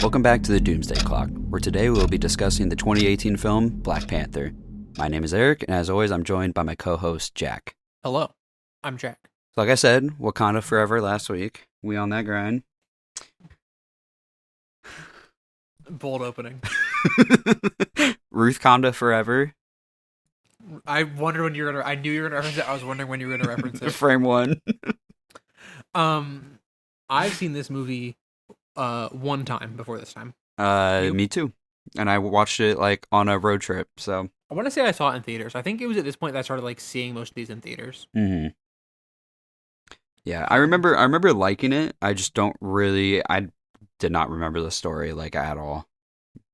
Welcome back to the Doomsday Clock, where today we will be discussing the 2018 film Black Panther. My name is Eric, and as always, I'm joined by my co-host, Jack. Hello, I'm Jack. Like I said, Wakanda Forever last week. We on that grind. Bold opening. Ruth Conda Forever. I wondered when you were gonna. I knew you were gonna reference it. I was wondering when you were gonna reference it. Frame one. I've seen this movie one time before this time. Me too. And I watched it like on a road trip. So I want to say I saw it in theaters. I think it was at this point that I started like seeing most of these in theaters. Mm-hmm. Yeah, I remember liking it. I just don't really. I did not remember the story like at all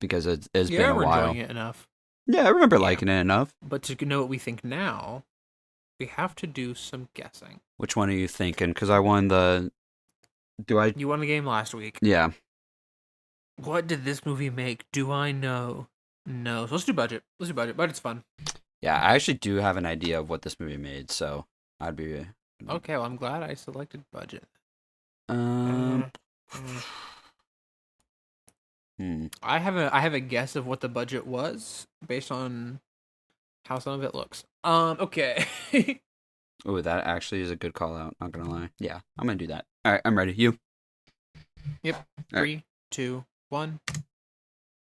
because it's been a while. Enjoying it enough. Yeah, I remember liking it enough. But to know what we think now, we have to do some guessing. Which one are you thinking? Because I won the. You won the game last week. Yeah. What did this movie make? Do I know? No. So let's do budget. Budget's fun. Yeah, I actually do have an idea of what this movie made, so I'd be. Okay, well, I'm glad I selected budget. I have a guess of what the budget was based on how some of it looks. Okay. Oh, that actually is a good call out. Not gonna lie. Yeah, I'm gonna do that. All right, I'm ready. You? Yep. 3, 2, 1.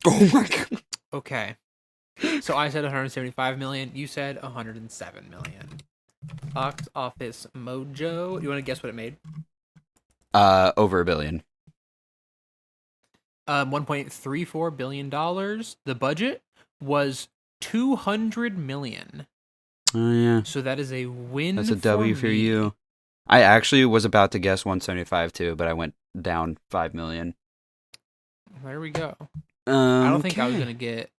Oh my god. Okay. So I said 175 million. You said 107 million. Box Office Mojo. You want to guess what it made? Over $1 billion. $1.34 billion. The budget was 200 million. Oh yeah. So that is a win. That's a W for you. I actually was about to guess 175 too, but I went down 5 million. There we go. I don't think I was okay. gonna get.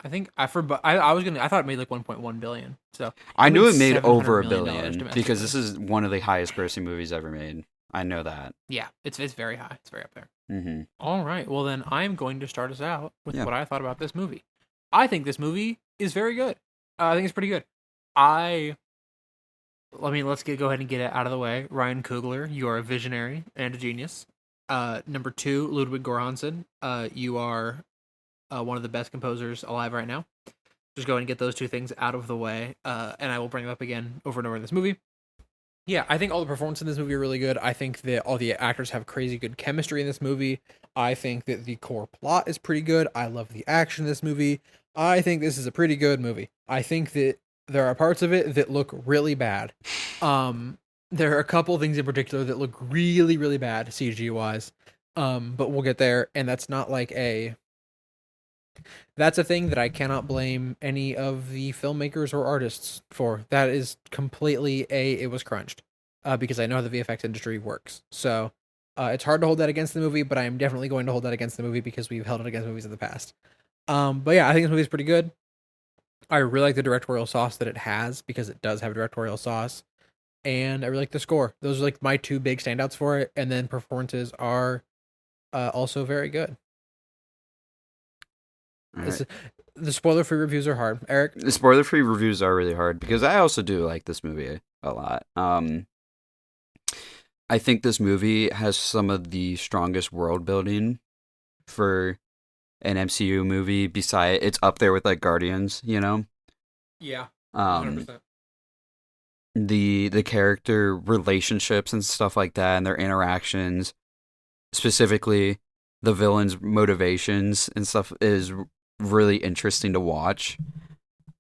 I think I thought it made like 1.1 billion. So I knew it made $700 over $1 million billion because this is one of the highest grossing movies ever made. I know that. Yeah, it's very high. It's very up there. Mm-hmm. All right. Well, then I'm going to start us out with what I thought about this movie. I think this movie is very good. I think it's pretty good. Let's go ahead and get it out of the way. Ryan Coogler, you are a visionary and a genius. Number 2, Ludwig Göransson, you are one of the best composers alive right now. Just go ahead and get those two things out of the way, and I will bring them up again over and over in this movie. Yeah, I think all the performances in this movie are really good. I think that all the actors have crazy good chemistry in this movie. I think that the core plot is pretty good. I love the action in this movie. I think this is a pretty good movie. I think that there are parts of it that look really bad. There are a couple things in particular that look really, really bad CG-wise. But we'll get there, and that's not like that's a thing that I cannot blame any of the filmmakers or artists for. That is completely it was crunched. Because I know how the VFX industry works. So it's hard to hold that against the movie, but I am definitely going to hold that against the movie because we've held it against movies in the past. But yeah, I think this movie is pretty good. I really like the directorial sauce that it has because it does have directorial sauce. And I really like the score. Those are like my two big standouts for it. And then performances are also very good. Right. The spoiler-free reviews are hard. Eric? The spoiler-free reviews are really hard because I also do like this movie a lot. I think this movie has some of the strongest world building for an MCU movie. It's up there with like Guardians, you know? Yeah. 100%. The character relationships and stuff like that and their interactions, specifically the villains' motivations and stuff is really interesting to watch.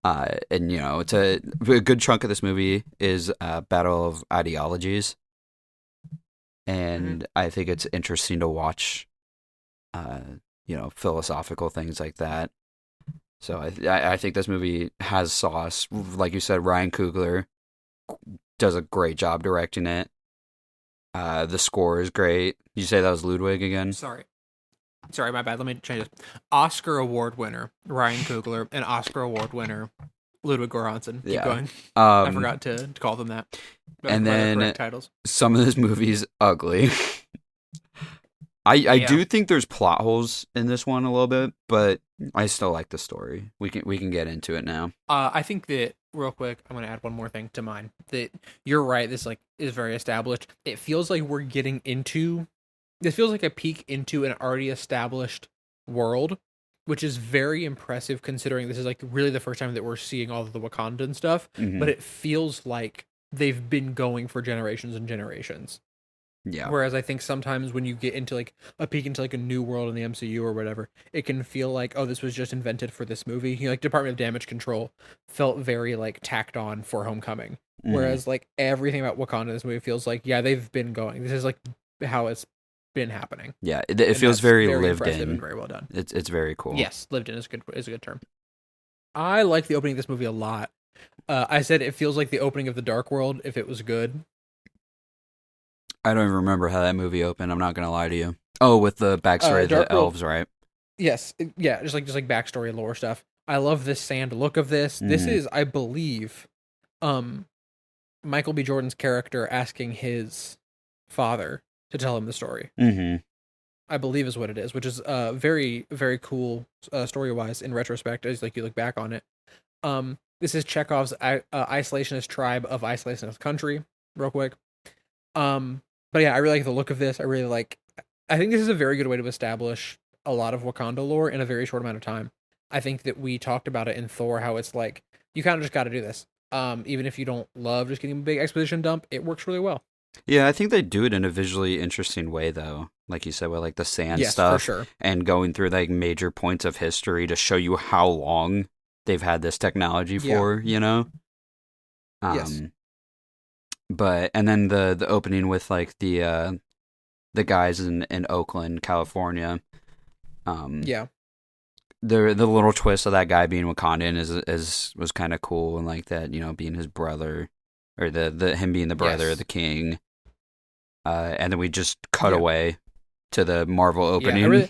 And you know, it's a good chunk of this movie is a battle of ideologies. And I think it's interesting to watch philosophical things like that. So I think this movie has sauce. Like you said, Ryan Coogler does a great job directing it. The score is great. Did you say that was Ludwig again? Sorry, my bad. Let me change this. Oscar Award winner Ryan Coogler and Oscar Award winner Ludwig Göransson. Keep going. I forgot to call them that. And then titles. Some of this movie's ugly. I do think there's plot holes in this one a little bit, but I still like the story. We can get into it now. I think that real quick, I'm gonna add one more thing to mine. That you're right. This is very established. It feels like we're getting into this feels like a peek into an already established world, which is very impressive considering this is like really the first time that we're seeing all of the Wakandan stuff. Hmm. But it feels like they've been going for generations and generations. Yeah. Whereas I think sometimes when you get into like a peek into like a new world in the MCU or whatever, it can feel like, oh, this was just invented for this movie. You know, like Department of Damage Control felt very like tacked on for Homecoming. Hmm. Whereas like everything about Wakanda in this movie feels like, yeah, they've been going. This is like how it's been happening. Yeah. It And feels that's very very lived impressive and in. very well done. It's very cool. Yes, lived in is a good term. I like the opening of this movie a lot. I said it feels like the opening of the Dark World if it was good. I don't even remember how that movie opened. I'm not gonna lie to you. Oh, with the backstory of the Dark World, elves, right? yes, yeah, just like backstory lore stuff. I love this sand look of this. This Hmm. is, I believe, um, Michael B. Jordan's character asking his father to tell him the story. Hmm. I believe is what it is, which is very very cool story wise in retrospect as like you look back on it. This is Chekhov's isolationist tribe of isolationist country. Real quick, but yeah, I really like the look of this. I really like. I think this is a very good way to establish a lot of Wakanda lore in a very short amount of time. I think that we talked about it in Thor, how it's like you kind of just got to do this. Even if you don't love just getting a big exposition dump, it works really well. Yeah, I think they do it in a visually interesting way, though. Like you said, with like the sand Yes, for stuff sure. and going through like major points of history to show you how long they've had this technology Yeah. for. You know. Yes. Um. But and then the opening with like the guys in Oakland, California. Um. Yeah. The little twist of that guy being Wakandan is was kind of cool, and like that, being his brother, or the him being the brother of Yes. the king. And then we just cut Yeah. away to the Marvel Yeah. opening.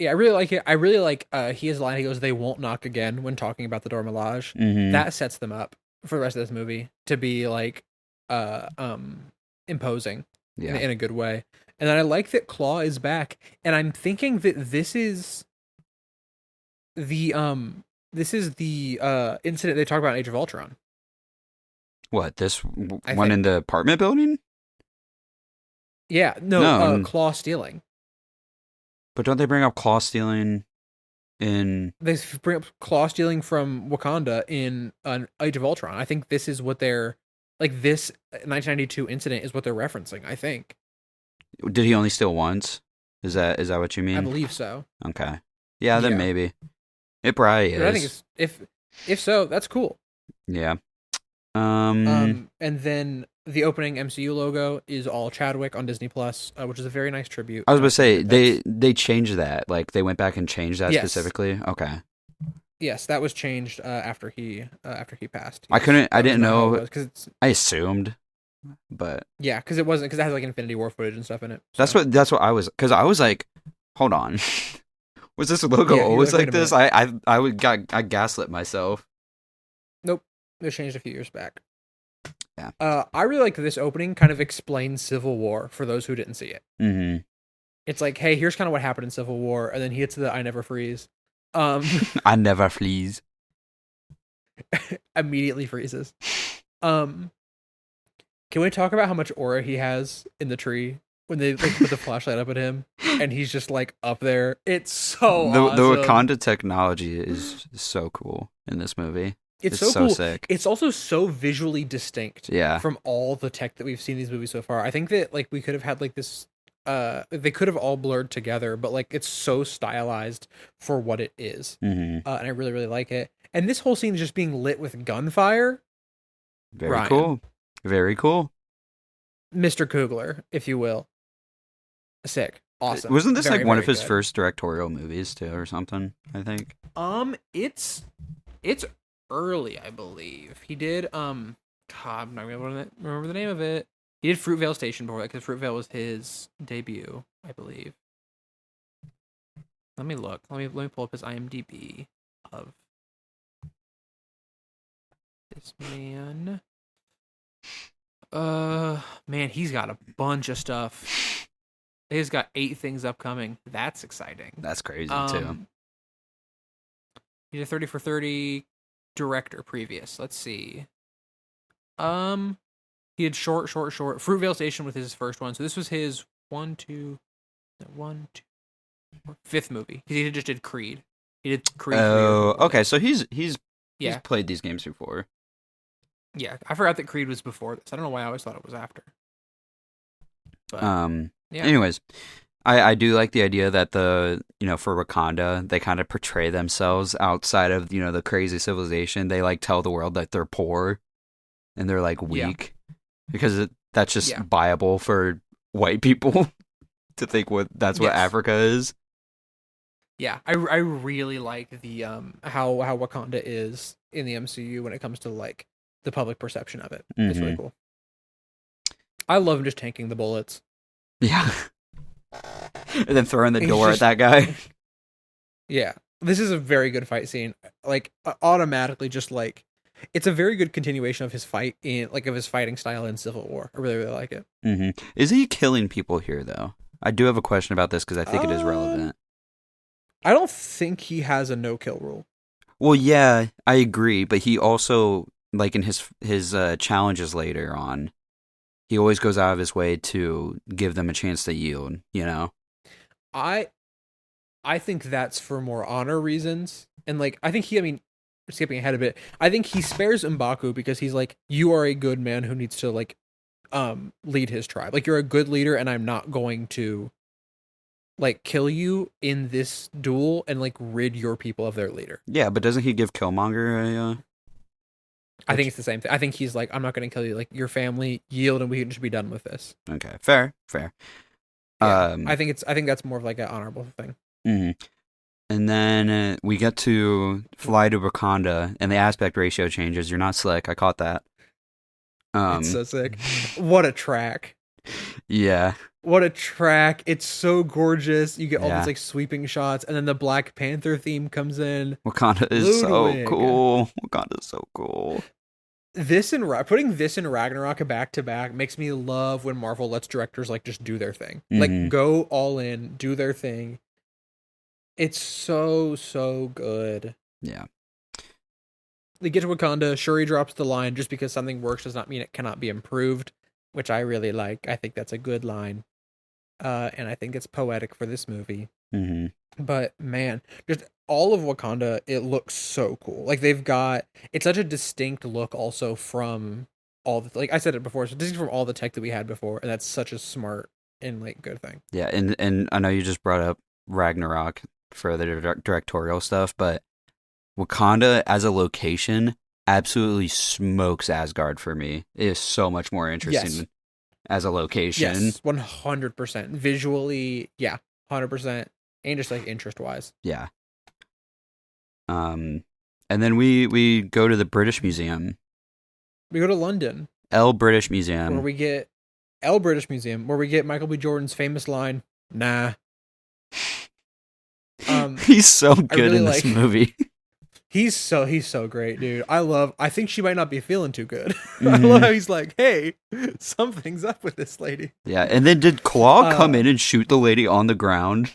I really like it. I really like he has a line, he goes, "They won't knock again" when talking about the Dora Milaje. Hmm. That sets them up for the rest of this movie to be like uh um imposing Yeah. in a good way. And then I like that Claw is back. And I'm thinking that the this is the incident they talk about in Age of Ultron, What, this I one in think. the apartment building? Yeah, no, No, Claw stealing. but don't they bring up claw stealing in? They bring up Claw stealing from Wakanda in Age of Ultron. I think this is what they're like. This 1992 incident is what they're referencing. I think. Did he only steal once? Is that what you I mean? believe so. Okay. Yeah, then Yeah, maybe it probably but I think is. it's if so, that's cool. Yeah. Um. And then the opening MCU logo is all Chadwick on Disney Plus, which is a very nice tribute, I was and gonna I think say that that's they changed that. Like they went back and changed that yes, specifically. Okay. yes, that was changed after he passed. I Yes, couldn't. I that was didn't not how it know. was because it's I assumed, but yeah, because it wasn't because it has like Infinity War footage and stuff in it. that's So what I was, because I was like, hold on, was this logo yeah, you're always like, wait like a this? minute, I gaslit myself. nope, it was changed a few years back. Yeah. I really like this opening. Kind of explains Civil War for those who didn't see it. Hmm. It's like, hey, here's kind of what happened in Civil War, and then he hits the "I never freeze." I never flees. Immediately freezes. Um, can we talk about how much aura he has in the tree when they like put the flashlight up at him, and he's just like up there? It's so The awesome. Wakanda technology is so cool in this movie. It's It's so so cool. sick. It's also so visually distinct Yeah. from all the tech that we've seen in these movies so far. I think that like we could have had like this they could have all blurred together, but like it's so stylized for what it is. Hmm. And I really really like it. And this whole scene is just being lit with gunfire. Very Ryan, cool. Very cool. Mr. Kugler, if you will. Sick. Awesome. Wasn't this like Very one of very his good. first directorial movies too, or something? I think. It's early, I believe. He did God, I'm not gonna remember the name of it. He did Fruitvale Station before that because Fruitvale was his debut, I believe. Let me look. Let me pull up his IMDb of this man. Man, he's got a bunch of stuff. He's got 8 things upcoming. That's exciting. That's crazy too. Um, he did 30 for 30 director previous. Let's see. Um, he did short. Fruitvale Station was his first one. So this was his one, two, no, one, two, fifth movie. He just did Creed. He did Creed 3 years Oh, before okay. this. So he's Yeah, played these games before. yeah. I forgot that Creed was before this. I don't know why I always thought it was after. But yeah, Anyways, I do like the idea that for Wakanda, they kind of portray themselves outside of, the crazy civilization. They like tell the world that they're poor and they're like yeah, weak because that's just yeah. viable for white people to think that's what Yes. Africa is. Yeah, I really like the how Wakanda is in the MCU when it comes to like the public perception of it. It's really Mm-hmm. cool. I love him just tanking the bullets. Yeah. And then throwing the He's door at just that guy. yeah. This is a very good fight scene. Like automatically, just like it's a very good continuation of his fight in like of his fighting style in Civil War. I really like it. Mm-hmm. Is he killing people here though? I do have a question about this because I think it is Um, relevant. I don't think he has a no kill rule. Well, yeah, I agree, but he also like in his challenges later on, he always goes out of his way to give them a chance to yield, you know? I I think that's for more honor reasons. And like I think he I mean skipping ahead a bit, I think he spares M'Baku because he's like, you are a good man who needs to like lead his tribe. Like you're a good leader and I'm not going to like kill you in this duel and like rid your people of their leader. Yeah, but doesn't he give Killmonger I think it's the same thing. I think he's like, I'm not going to kill you. Like your family yield, and we can just be done with this. Okay, fair. Yeah, Um, I think that's more of like an honorable thing. mhm. And then we get to fly to Wakanda, and the aspect ratio changes. You're not slick. I caught that. It's so sick. What a track. Yeah, What a track. It's so gorgeous. You get all yeah. these like sweeping shots, and then the Black Panther theme comes in. Wakanda is so Ludwig. cool. Wakanda is so cool. This and putting this and Ragnarok back to back makes me love when Marvel lets directors like just do their thing. Like Mm-hmm. go all in, do their thing. It's so good. Yeah. They get to Wakanda, Shuri drops the line, just because something works does not mean it cannot be improved, which I really like. I think that's a good line. And I think it's poetic for this movie. Mm-hmm. But man, just all of Wakanda, it looks so cool. Like they've got it's such a distinct look also from all the like I said it before, so distinct from all the tech that we had before, and that's such a smart and like good thing. Yeah, and I know you just brought up Ragnarok for the directorial stuff, but Wakanda as a location absolutely smokes Asgard for me. It is so much more interesting Yes. as a location. Yes, 100%. Visually, yeah, 100%. And just like interest wise. Yeah. And then we go to the British Museum, We go to London, El British where Museum. we get El British Museum, where we get Michael B. Jordan's famous line, nah. He's so good really in this like- movie. He's so great, dude. I think she might not be feeling too good. I Mhm. love how he's like, hey, something's up with this lady. Yeah, and then did Claw come Uh, in and shoot the lady on the ground?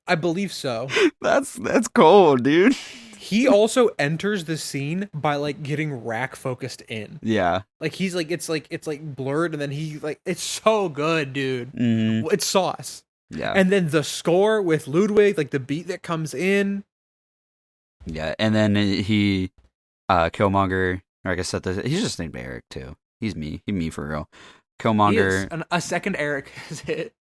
I believe so. That's cold, dude. He also enters the scene by like getting rack focused in. Yeah. Like he's like it's like blurred and then he like it's so good, dude. Mm, It's sauce. yeah. And then the score with Ludwig, like the beat that comes in. Yeah, and then he, Killmonger, or I guess he's just named Eric too. He's me. He's me for real. He is. Killmonger. A second Eric has hit.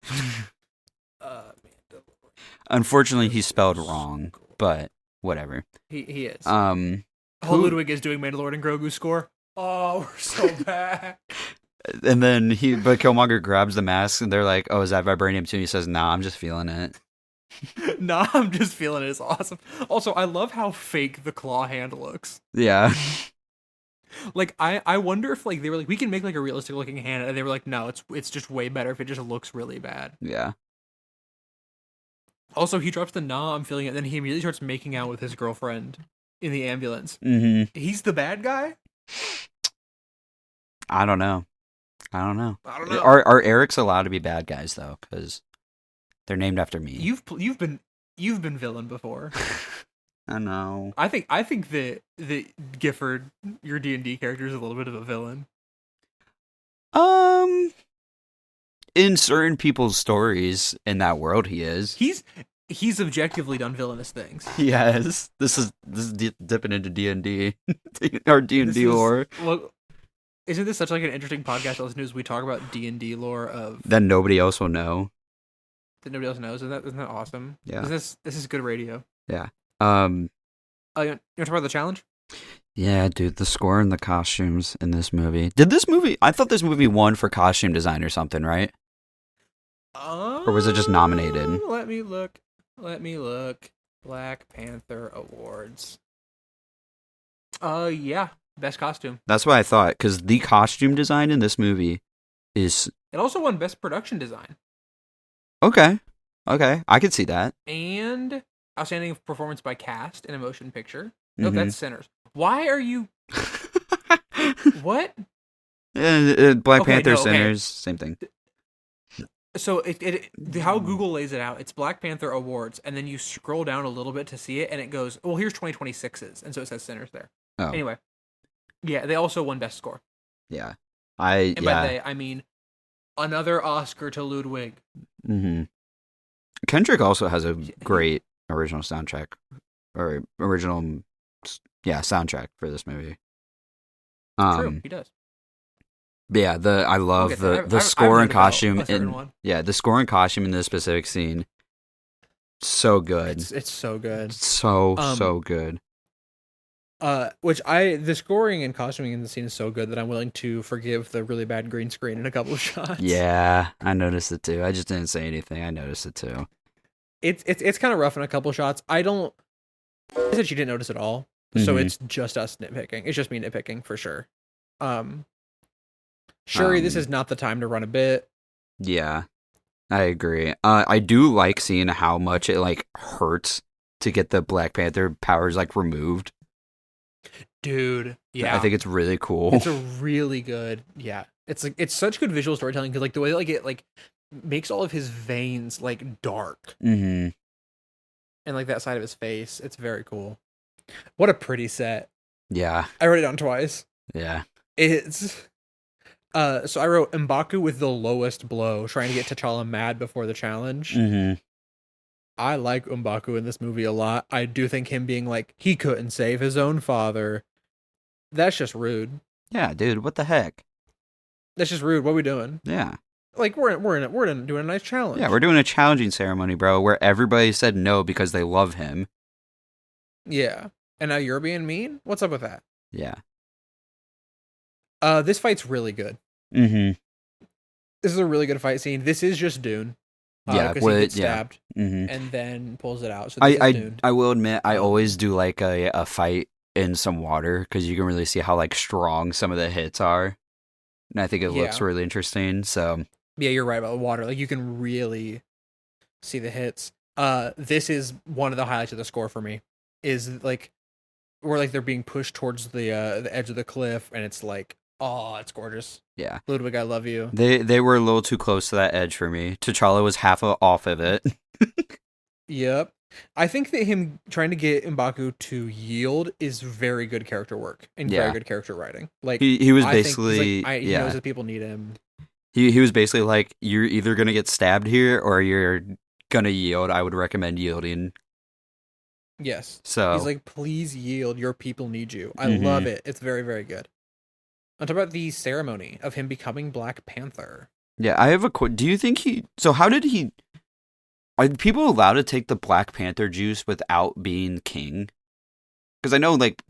Unfortunately, he's spelled wrong, but whatever. He is. Um, Oh, Ludwig is doing Mandalorian Grogu score. Oh, we're so bad. and then but Killmonger grabs the mask, and they're like, "Oh, is that vibranium too?" And he says, "Nah, I'm just feeling it." Nah, I'm just feeling it. It's awesome. Also, I love how fake the claw hand looks. Yeah. Like, I wonder if like they were like, we can make like a realistic looking hand, and they were like, no, it's just way better if it just looks really bad. Yeah. Also, he drops the nah, I'm feeling it, and then he immediately starts making out with his girlfriend in the ambulance. Mm-hmm. He's the bad guy? I don't know. I don't know. Are Erics allowed to be bad guys though? Because they're named after me. You've been villain before. I know. I think that Gifford, your D&D character, is a little bit of a villain. in certain people's stories in that world, he is. He's objectively done villainous things. Yes, this is dipping into D&D or D&D lore. Well, isn't this such like an interesting podcast to listen to as we talk about D&D lore of That nobody else will know. that nobody else knows? Isn't that awesome? Yeah. This is good radio. Yeah. You want to talk about the challenge? Yeah, dude, the score and the costumes in this movie. I thought this movie won for costume design or something, right? Or was it just nominated? Let me look. Black Panther Awards. Yeah, best costume. That's what I thought, because the costume design in this movie is... It also won best production design. Okay, I could see that. And outstanding performance by cast in a motion picture. No, that's Sinners. Why are you... What? Black Panther, Sinners, same thing. So how Google lays it out, it's Black Panther Awards, and then you scroll down a little bit to see it, and it goes, well, here's 2026's, and so it says Sinners there. Oh. Anyway, yeah, they also won Best Score. Yeah. By they, I mean another Oscar to Ludwig. Mm-hmm. Kendrick also has a great original soundtrack, or soundtrack for this movie. True, he does. But yeah, I love the score and costume the score and costume in this specific scene. So good. It's so good. So good. The scoring and costuming in the scene is so good that I'm willing to forgive the really bad green screen in a couple of shots. Yeah, I noticed it too. I just didn't say anything. I noticed it too. It's kind of rough in a couple of shots. I said you didn't notice at all. So it's just us nitpicking. It's just me nitpicking for sure. Shuri, this is not the time to run a bit. Yeah, I agree. I do like seeing how much it like hurts to get the Black Panther powers like removed. Dude, yeah, I think it's really cool. It's a really good, yeah. It's such good visual storytelling because like the way like it like makes all of his veins like dark, and like that side of his face. It's very cool. What a pretty set. Yeah, I wrote it down twice. Yeah, it's. So I wrote M'Baku with the lowest blow, trying to get T'Challa mad before the challenge. I like M'Baku in this movie a lot. I do think him being like, he couldn't save his own father. That's just rude. Yeah, dude, what the heck? That's just rude. What are we doing? Yeah. Like, we're doing a nice challenge. Yeah, we're doing a challenging ceremony, bro, where everybody said no because they love him. Yeah. And now you're being mean? What's up with that? Yeah. This fight's really good. This is a really good fight scene. This is just Dune. Because he gets stabbed and then pulls it out. So I will admit, I always do like a fight in some water because you can really see how like strong some of the hits are, and I think it looks really interesting. So yeah, you're right about the water. Like you can really see the hits. This is one of the highlights of the score for me. Is like where like they're being pushed towards the edge of the cliff, and it's like, oh, it's gorgeous. Yeah, Ludwig, I love you. They were a little too close to that edge for me. T'Challa was half off of it. Yep. I think that him trying to get M'Baku to yield is very good character work and very good character writing. Like he was basically he knows that people need him. He was basically like, you're either gonna get stabbed here or you're gonna yield. I would recommend yielding. Yes. So he's like, please yield. Your people need you. I love it. It's very, very good. I'll talk about the ceremony of him becoming Black Panther. Yeah, I have a do you think how did he... Are people allowed to take the Black Panther juice without being king? Because I know, like,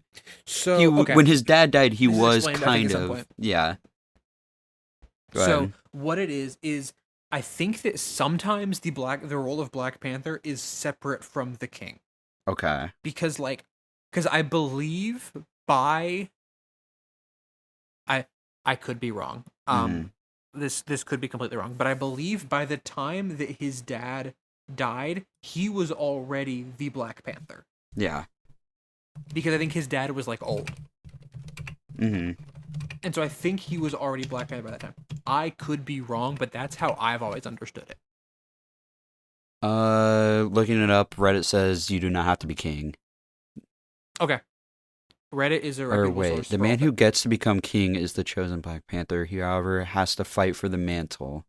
when his dad died, he was kind of... Yeah. So, what it is I think that sometimes the role of Black Panther is separate from the king. Okay. Because I believe by... I could be wrong. This could be completely wrong, but I believe by the time that his dad died, he was already the Black Panther. Yeah. Because I think his dad was like old. And so I think he was already Black Panther by that time. I could be wrong, but that's how I've always understood it. Looking it up, Reddit says you do not have to be king. Okay. Reddit is a reputable source. The man who gets to become king is the chosen Black Panther. He, however, has to fight for the mantle.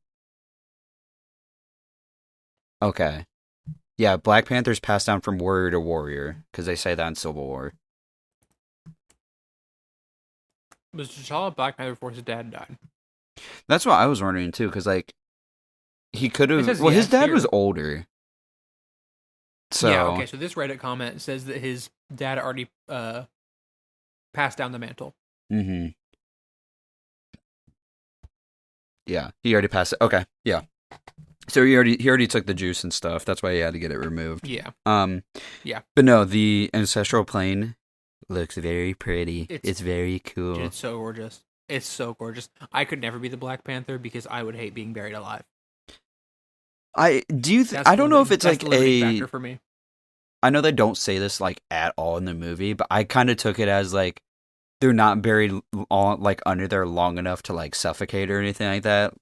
Okay. Yeah, Black Panther's passed down from warrior to warrior because they say that in Civil War. Was T'Challa Black Panther before his dad died? That's what I was wondering too, because like he could It have. says Well, his yes dad was here. older, Yeah, so okay, so this Reddit comment says that his dad already passed down the mantle. hmm yeah, he already passed it. Okay, yeah. So he already took the juice and stuff. That's why he had to get it removed. Yeah. Um, Yeah. but no, the ancestral plane looks very pretty. It's It's very dude, cool. it's so gorgeous. It's so gorgeous. I could never be the Black Panther because I would hate being buried alive. I do you. That's I the don't know if limiting it's that's like the limiting a. factor for me. I know they don't say this like at all in the movie, but I kind of took it as like they're not buried all like under there long enough to like suffocate or anything like that.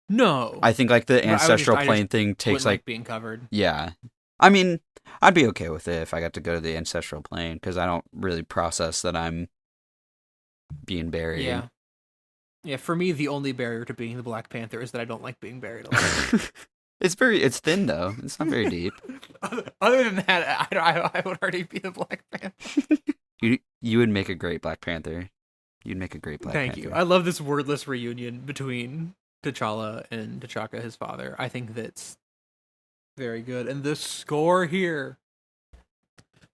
No. I think like the But ancestral I just plane thing takes wouldn't like like being covered. yeah. I mean, I'd be okay with it if I got to go to the ancestral plane because I don't really process that I'm being buried. Yeah. Yeah, for me the only barrier to being the Black Panther is that I don't like being buried alive. It's thin though. It's not very deep. Other than that, I would already be the Black Panther. You would make a great Black Panther. You'd make a great Black Thank Panther. you. I love this wordless reunion between T'Challa and T'Chaka, his father. I think that's very good. And the score here.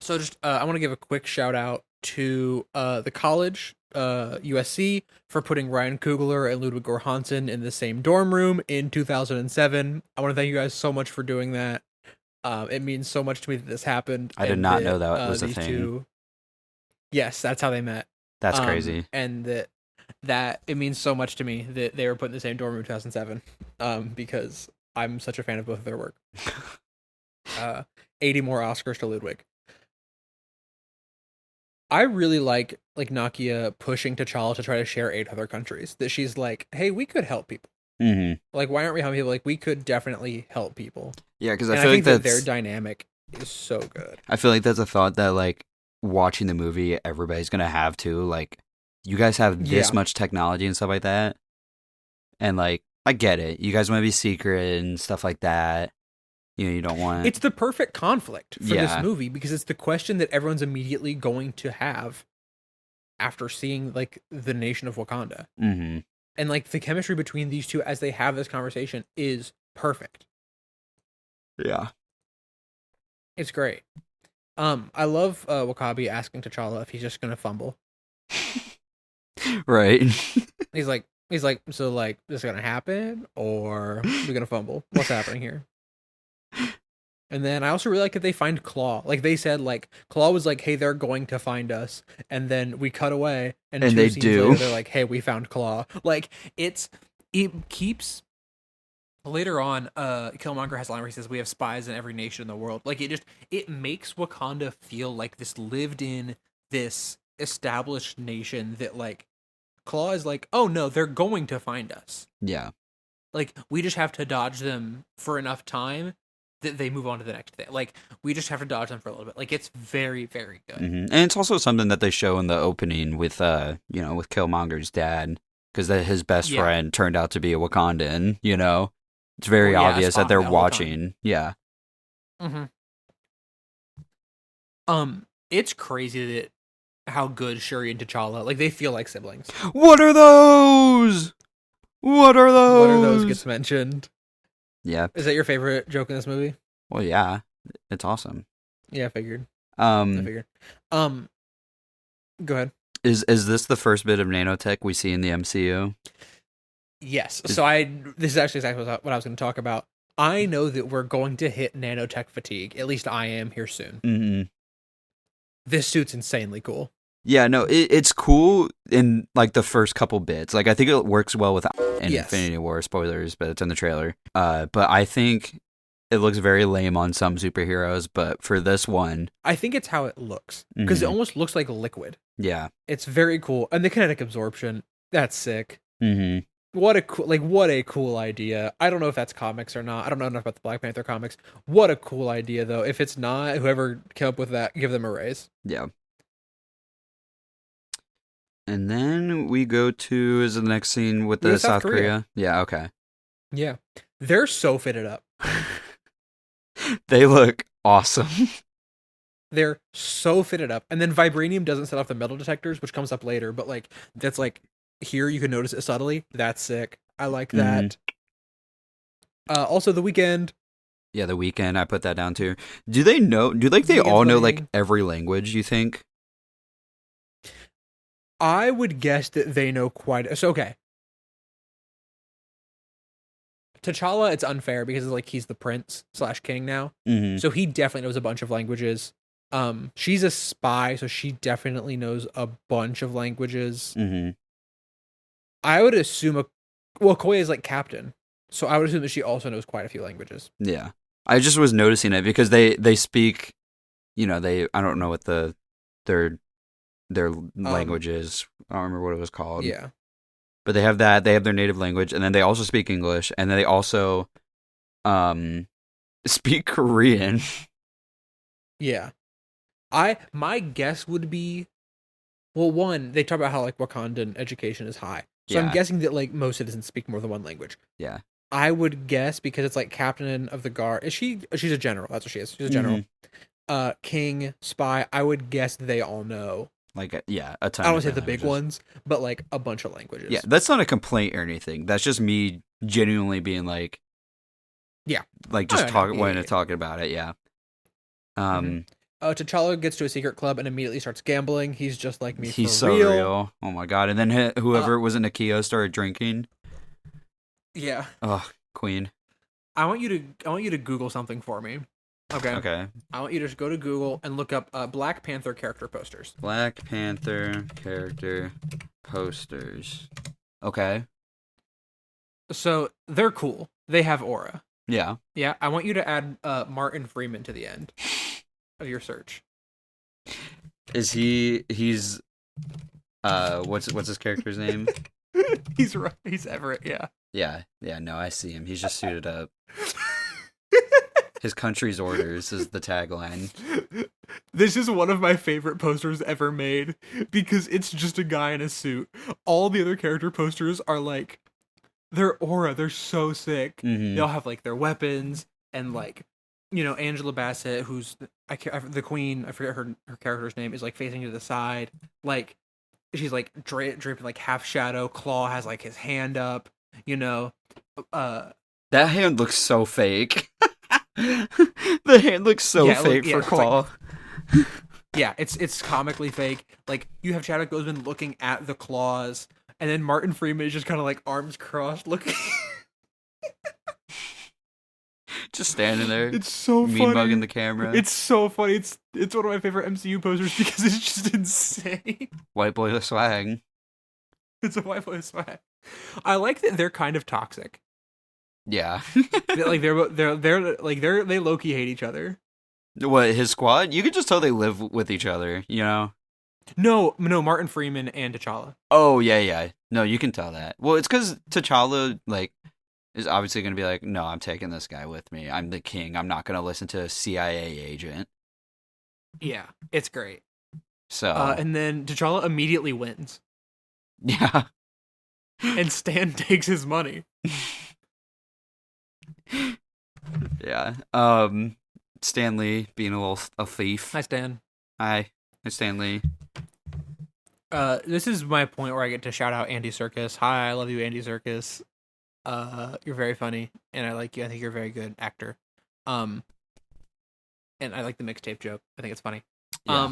So just I want to give a quick shout out to the college, USC, for putting Ryan Coogler and Ludwig Göransson in the same dorm room in 2007. I want to thank you guys so much for doing that. It means so much to me that this happened. I did and not that, know that was a these thing. two. Yes, that's how they met. That's crazy. And that it means so much to me that they were put in the same dorm room in 2007. Because I'm such a fan of both of their work. 80 more Oscars to Ludwig. I really like Nakia pushing T'Challa to try to share aid with other countries. That she's like, hey, we could help people. Mm-hmm. Like, why aren't we helping people? Like, we could definitely help people. Yeah, because I feel like think that that's their dynamic is so good. I feel like that's a thought that like watching the movie everybody's gonna have too. Like, you guys have this Yeah. much technology and stuff like that, and like I get it. You guys want to be secret and stuff like that. You don't want. It's the perfect conflict for this Yeah. movie because it's the question that everyone's immediately going to have after seeing like the nation of Wakanda. Mm-hmm. And like the chemistry between these two as they have this conversation is perfect. Yeah. It's great. I love Wakabi asking T'Challa if he's just gonna fumble. Right. He's like, so like, this is gonna happen, or we're gonna fumble? What's happening here? And then I also really like that they find Claw. Like they said, like Claw was like, "Hey, they're going to find us," and then we cut away, and two they scenes do. later, they're like, "Hey, we found Claw." Like it keeps. Later on, Killmonger has a line where he says, "We have spies in every nation in the world." Like it makes Wakanda feel like this lived in, this established nation that like Claw is like, "Oh no, they're going to find us." Yeah. Like we just have to dodge them for enough time that they move on to the next thing. Like we just have to dodge them for a little bit. Like it's very, very good. Mm-hmm. And it's also something that they show in the opening with with Killmonger's dad, because his best friend turned out to be a Wakandan. It's very obvious that they're watching. Yeah. Mm-hmm. It's crazy that how good Shuri and T'Challa, like they feel like siblings. What are those? What are those? What are those gets mentioned? Yeah. Is that your favorite joke in this movie? Well, yeah. It's awesome. Yeah, I figured. Go ahead. Is this the first bit of nanotech we see in the MCU? Yes. So this is actually exactly what I was going to talk about. I know that we're going to hit nanotech fatigue. At least I am here soon. Mm-hmm. This suit's insanely cool. Yeah, no, it's cool in like the first couple bits. Like I think it works well with Infinity War. Spoilers, but it's in the trailer. But I think it looks very lame on some superheroes. But for this one, I think it's how it looks because it almost looks like liquid. Yeah, it's very cool, and the kinetic absorption, that's sick. Mm-hmm. What a cool idea. I don't know if that's comics or not. I don't know enough about the Black Panther comics. What a cool idea though. If it's not, whoever came up with that, give them a raise. Yeah. And then we go to the next scene with the South Korea. Yeah, okay. Yeah. They're so fitted up. They look awesome. They're so fitted up. And then vibranium doesn't set off the metal detectors, which comes up later, but like that's like here you can notice it subtly. That's sick. I like Mm-hmm. that. Also the weekend. Yeah, the weekend. I put that down too. Do they know? Do like they Weekend's all know like funny. every language? You think? I would guess that they know quite so okay. T'Challa, it's unfair because like he's the prince slash king now. Mm-hmm. So he definitely knows a bunch of languages. She's a spy, so she definitely knows a bunch of languages. Mm-hmm. I would assume Koya is like captain, so I would assume that she also knows quite a few languages. Yeah. I just was noticing it because they speak. You know, they. I don't know what their their language is. I don't remember what it was called. Yeah, But they have that. They have their native language, and then they also speak English, and then they also um speak Korean. yeah. My guess would be, well, one, they talk about how like Wakandan education is high, so I'm Yeah. guessing that like most citizens speak more than one language. Yeah. I would guess because it's like captain of the guard. Is she? She's a general. That's what she is. She's a Mm-hmm. general. King, spy. I would guess they all know. Like yeah, a I ton don't of want to say different the big languages. ones, but like a bunch of Yeah, languages. that's not a complaint or anything. That's just me genuinely being Yeah. like Oh, just I know. talking Yeah, when yeah, to talking about it. Yeah. yeah. Mm-hmm. Um, T'Challa gets to a secret club and immediately starts gambling. He's just like me for he's so real. real. Oh my god! And then Uh, whoever was in Nakia started drinking. yeah. Oh, Queen. I want you to Google something for me. Okay. Okay. I want you to just go to Google and look up Black Panther character posters. Black Panther character posters. Okay. So they're cool. They have aura. Yeah. Yeah. I want you to add Martin Freeman to the end of your search. Is he's what's his character's name? He's right. He's Everett. Yeah. Yeah. Yeah, no, I see him. He's just suited up. His country's orders is the tagline. This is one of my favorite posters ever made because it's just a guy in a suit. All the other character posters are like their aura. They're so sick. Mm-hmm. They all have like their weapons and like, you know, Angela Bassett, who's the queen. I forget her character's name, is like facing to the side. Like she's like draped in like half shadow. Claw has like his hand up. You know, That hand looks so fake. The hand looks so yeah, fake yeah, for it's Claw. yeah, it's comically fake. Like you have Chadwick Boseman looking at the claws, and then Martin Freeman is just kind of like arms crossed, looking. Just standing there, It's so mean funny. mugging the camera. It's so funny. It's one of my favorite MCU posters because it's just insane. White boy with swag. It's a white boy swag. I like that they're kind of toxic. Yeah. Like they low key hate each other. What, his squad? You could just tell they live with each other, you know? No, Martin Freeman and T'Challa. Oh, yeah, yeah. No, you can tell that. Well, it's because T'Challa, like, is obviously going to be like, no, I'm taking this guy with me. I'm the king. I'm not going to listen to a CIA agent. Yeah, it's great. So, And then T'Challa immediately wins, yeah. and Stan takes his money. Yeah. Stanley being a thief. Hi, Stan. Hi, Stanley. This is my point where I get to shout out Andy Serkis. Hi, I love you, Andy Serkis. You're very funny, and I like you. I think you're a very good actor. And I like the mixtape joke. I think it's funny. Yeah.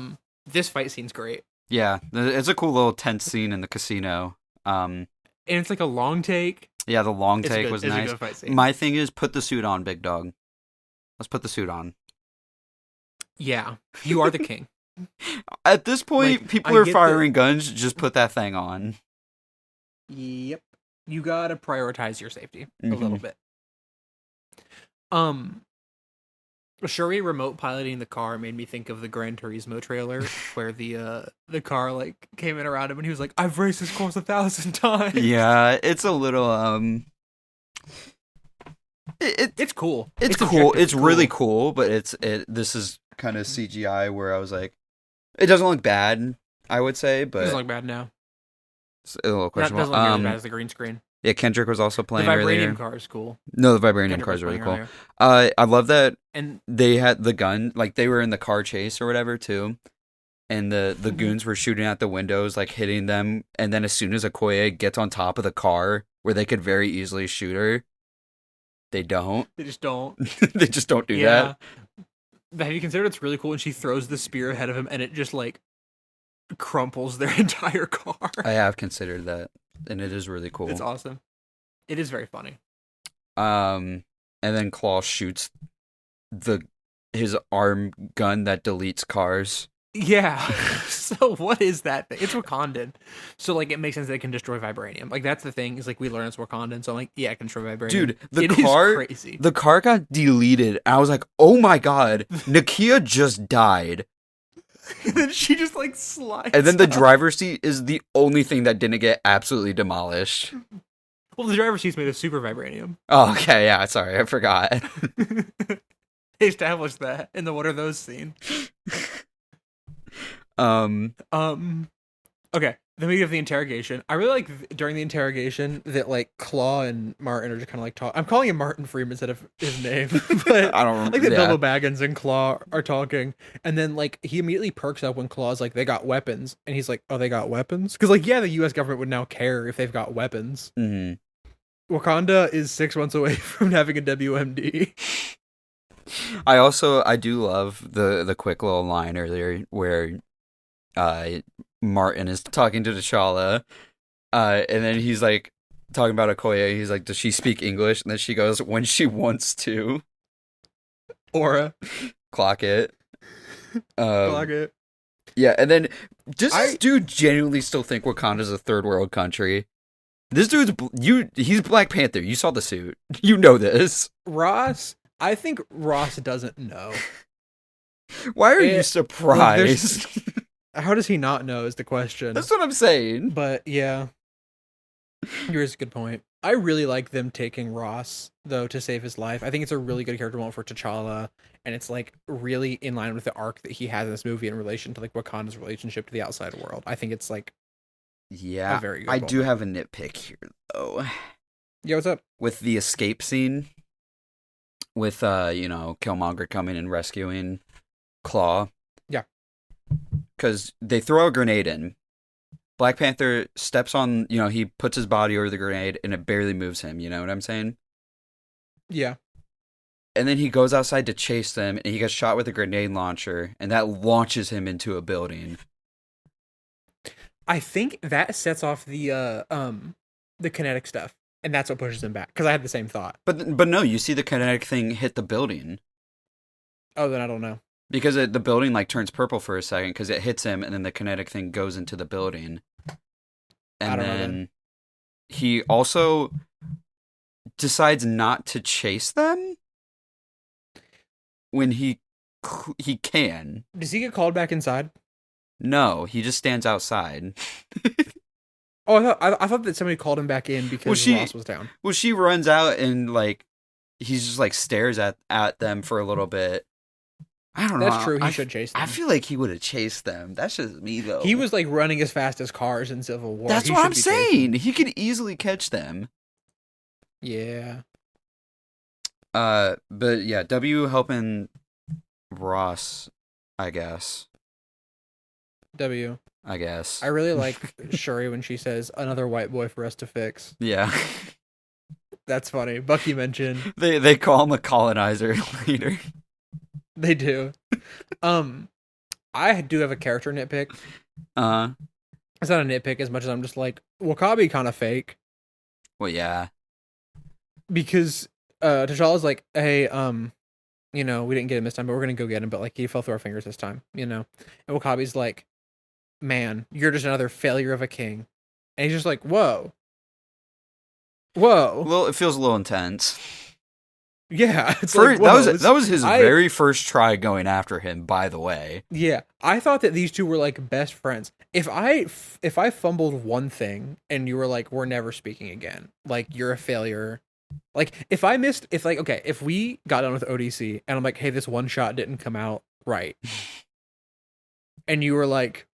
This fight scene's great. Yeah, it's a cool little tense scene in the casino. And it's like a long take. Yeah, the long It's take good. was It's a nice. good fight scene. My thing is, put the suit on, big dog. Let's put the suit on. Yeah, you are the king. At this point, Like, people I are get firing guns. Just put that thing on. Yep. You gotta prioritize your safety a Mhm. little bit. Shuri remote piloting the car made me think of the Gran Turismo trailer where the car like came in around him and he was like, "I've raced this course 1,000 times." Yeah, it's a little It's cool. It's cool. objectively It's really cool, but this is kind of CGI where I was like, it doesn't look bad. I would say, It but doesn't look bad now. it's a little That questionable. doesn't look nearly as bad as the green screen. Yeah, Kendrick was also The playing vibranium earlier. car is cool. No, the vibranium Kendrick car was is really playing cool. earlier. I love that And they had the gun, like they were in the car chase or whatever too, and the goons were shooting out the windows, like hitting them, and then as soon as Okoye gets on top of the car, where they could very easily shoot her, they don't. they just don't. They just don't do Yeah. that. Have you considered it's really cool when she throws the spear ahead of him and it just like crumples their entire car? I have considered that, and it is really cool. It's awesome. It is very funny. And then Claw shoots his arm gun that deletes cars. Yeah. So what is that thing? It's Wakandan. So like it makes sense that it can destroy vibranium. Like that's the thing, is like we learn it's Wakandan, so I'm like, yeah, it can destroy vibranium. Dude, It is crazy. The car got deleted. I was like, oh my god, Nakia just died. And then she just like slides. And then the up. driver's seat is the only thing that didn't get absolutely demolished. Well, the driver's seat's made of super vibranium. Oh, okay, yeah, sorry, I forgot. They established that in the "What Are Those" scene. Okay. Then we have the interrogation. I really like during the interrogation that like Claw and Martin are just kind of like talk. I'm calling him Martin Freeman instead of his name, but I don't like that yeah. Bilbo Baggins and Claw are talking, and then like he immediately perks up when Claw's like, they got weapons, and he's like, oh, they got weapons? Because like, yeah, the U.S. government would now care if they've got weapons. Mm-hmm. Wakanda is 6 months away from having a WMD. I do love the quick little line earlier where Martin is talking to T'Challa, and then he's like talking about Okoye. He's like, does she speak English? And then she goes, when she wants to. Aura. Clock it. Clock it. Yeah, and then does this dude genuinely still think Wakanda's a third world country? This dude's he's Black Panther. You saw the suit. You know this. Ross, I think Ross doesn't know. Why are you surprised? How does he not know is the question. That's what I'm saying. But yeah, here's a good point. I really like them taking Ross, though, to save his life. I think it's a really good character moment for T'Challa, and it's like really in line with the arc that he has in this movie in relation to like Wakanda's relationship to the outside world. I think it's like a very good I do have a nitpick here though. Yeah, what's up? With the escape scene with Killmonger coming and rescuing Claw. Yeah. Cuz they throw a grenade in. Black Panther steps on, he puts his body over the grenade and it barely moves him, you know what I'm saying? Yeah. And then he goes outside to chase them and he gets shot with a grenade launcher and that launches him into a building. I think that sets off the kinetic stuff, and that's what pushes him back. Because I had the same thought. But no, you see the kinetic thing hit the building. Oh, then I don't know. Because the building like turns purple for a second because it hits him, and then the kinetic thing goes into the building. And then he also decides not to chase them when he can. Does he get called back inside? No, he just stands outside. Oh, I thought that somebody called him back in because Ross was down. Well, she runs out and like he's just like stares at them for a little bit. I don't know. That's true. He should chase them. I feel like he would have chased them. That's just me though. He was like running as fast as cars in Civil War. That's what I'm saying. He could easily catch them. Yeah. But yeah, W helping Ross, I guess. W. I guess. I really like Shuri when she says, another white boy for us to fix. Yeah. That's funny. Bucky mentioned. They call him a colonizer later. They do. I do have a character nitpick. It's not a nitpick as much as I'm just like, Wakabi kind of fake. Well, yeah. Because T'Challa's like, hey, we didn't get him this time, but we're gonna go get him. But like, he fell through our fingers this time, And Wakabi's like, man, you're just another failure of a king. And he's just like, whoa. Well, it feels a little intense. Yeah, it's that was his very first try going after him, by the way. Yeah, I thought that these two were like best friends. If I fumbled one thing and you were like, we're never speaking again, like you're a failure. Like if we got done with ODC and I'm like, hey, this one shot didn't come out right, and you were like,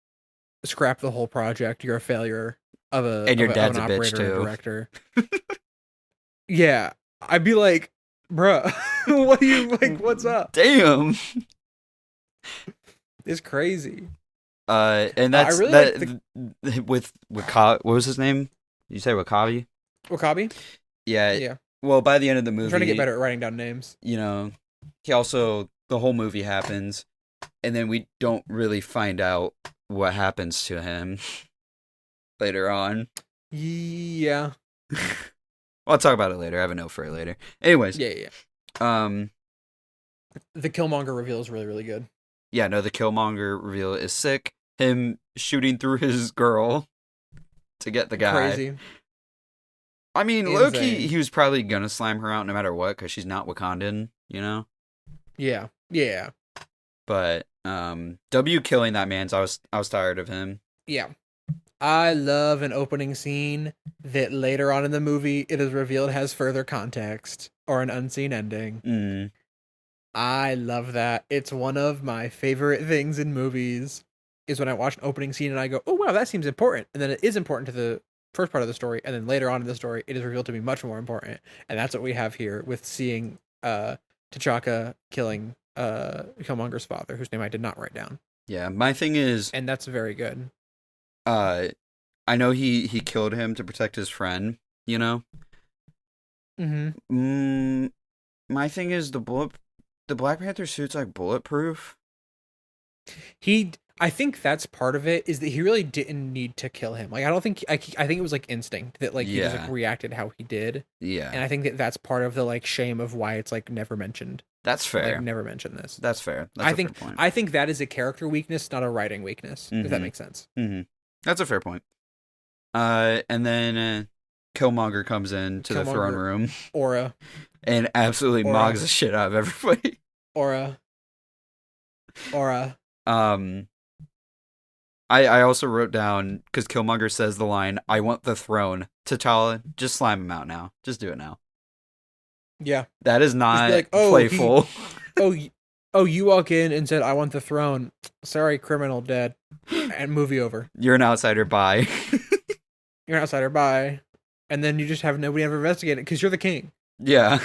scrap the whole project, you're a failure of and your dad's an a bitch operator too. And director. Yeah, I'd be like, bruh, what are you like? What's up? Damn. It's crazy. And I that's really like the that with what was his name? You say Wakabi? Wakabi. Yeah. Yeah, Well, by the end of the I'm trying to get movie, better at writing down names. you know, he also the whole movie happens, and then we don't really find out what happens to him later on. Yeah, I'll talk about it later. I have a note for it later. Anyways, yeah. um, The Killmonger reveal is really, really good. yeah, no, the Killmonger reveal is sick. Him shooting through his girl to get the guy. Crazy. I mean, Insane. Loki, he was probably gonna slam her out no matter what because she's not Wakandan, Yeah, yeah, But W killing that man's, I was tired of him. yeah. I love an opening scene that later on in the movie it is revealed has further context or an unseen ending. Mm, I love that. It's one of my favorite things in movies is when I watch an opening scene and I go, "Oh wow, that seems important." And then it is important to the first part of the story, and then later on in the story it is revealed to be much more important. And that's what we have here with seeing T'Chaka killing Killmonger's father, whose name I did not write down. yeah, my thing is, And that's very good. I know he killed him to protect his friend. Mhm. My thing is the Black Panther suit's like bulletproof. I think that's part of it is that he really didn't need to kill him. Like I don't think I think it was like instinct that like he just like Yeah, reacted how he did. And yeah, I think that that's part of the like shame of why it's like never mentioned. that's Like fair. never mention this. That's fair. That's a fair point. I think that is a character weakness, not a writing weakness. If that Mm-hmm. makes sense. Mm-hmm. That's a fair point. And then Killmonger comes in to the throne Killmonger, room Aura, and absolutely Aura, mogs the shit out of everybody. Aura, Aura. Um, I also wrote down because Killmonger says the line, "I want the throne." T'Challa, just slime him out now. Just do it now. Yeah. That is Just be not like, oh, playful. oh, you walk in and said, "I want the throne." Sorry, criminal, dead. And movie over. You're an outsider. Bye. You're an outsider. Bye. And then you just have nobody ever investigate it because you're the king. Yeah.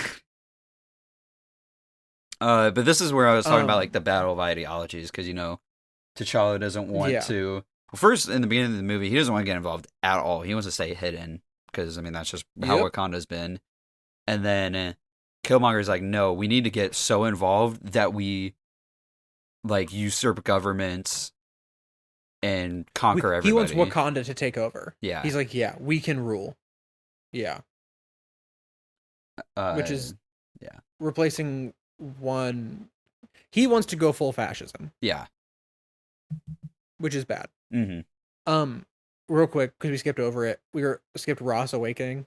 But this is where I was talking about Um, like the battle of ideologies because T'Challa doesn't want Yeah. to. Well, first in the beginning of the movie, he doesn't want to get involved at all. He wants to stay hidden because I mean that's just how Yep. Wakanda's been. And then Killmonger's like, no, we need to get so involved that we like usurp governments and conquer He wants everybody. Wakanda to take over. Yeah. He's like, yeah, we can rule. Yeah. Which is yeah. replacing one. He wants to go full fascism, Yeah. which is bad. Mm-hmm. Real quick, because we skipped over it, skipped Ross awakening.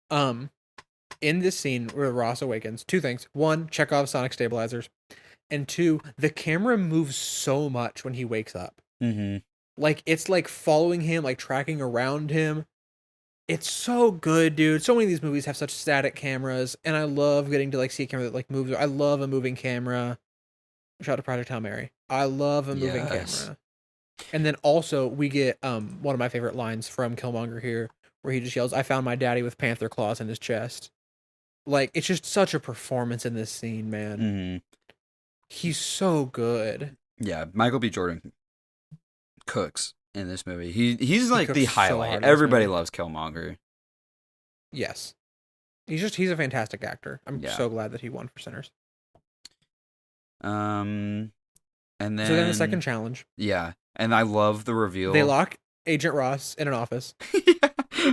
In this scene where Ross awakens, two things: one, Chekhov's sonic stabilizers, and two, the camera moves so much when he wakes up. Mm-hmm. Like it's like following him, like tracking around him. It's so good, dude. So many of these movies have such static cameras, and I love getting to like see a camera that like moves. I love a moving camera. Shout out to Project Hail Mary. I love a moving Yes. camera. And then also we get one of my favorite lines from Killmonger here, where he just yells, "I found my daddy with panther claws in his chest." Like it's just such a performance in this scene, man. Mm-hmm. He's so good. Yeah. Michael B. Jordan cooks in this movie. He's like cooks the so highlight. hard in this Everybody movie. loves Killmonger. Yes. He's a fantastic actor. I'm Yeah. so glad that he won for Sinners. And then So then the second challenge. Yeah, and I love the reveal. They lock Agent Ross in an office.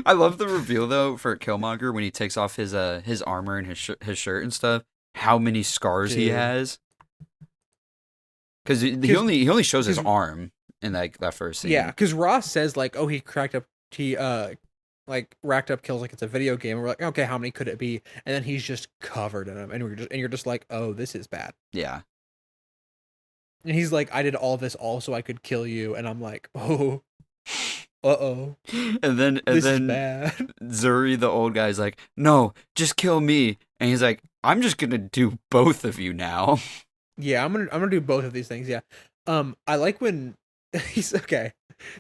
I love the reveal though for Killmonger when he takes off his armor and his shirt and stuff. How many scars he Dude. has? Because he only shows his 'cause- arm in that first scene. Yeah, because Ross says like, "Oh, he like racked up kills like it's a video game." And we're like, "Okay, how many could it be?" And then he's just covered in them, and you're just like, "Oh, this is bad." Yeah. And he's like, "I did all this all so I could kill you," and I'm like, "Oh, uh-oh, And then this is bad." Zuri, the old guy's like, "No, just kill me." And he's like, "I'm just gonna do both of you now." Yeah, I'm gonna do both of these things. Yeah, I like when he's okay.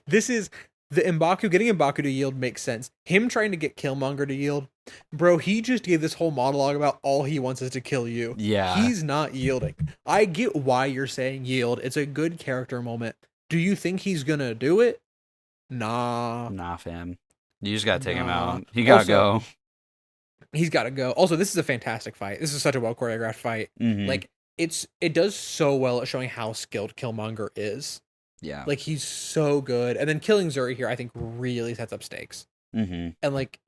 This is the M'Baku getting M'Baku to yield makes sense. Him trying to get Killmonger to yield, bro, he just gave this whole monologue about all he wants is to kill you. Yeah. He's not yielding. I get why you're saying yield. It's a good character moment. Do you think he's gonna do it? Nah. Nah, fam. You just gotta take him Nah. out. He gotta Also, go. he's gotta go. Also, this is a fantastic fight. This is such a well choreographed fight. Mm-hmm. Like, it does so well at showing how skilled Killmonger is. Yeah. Like, he's so good. And then killing Zuri here, I think, really sets up stakes. Mm-hmm. And like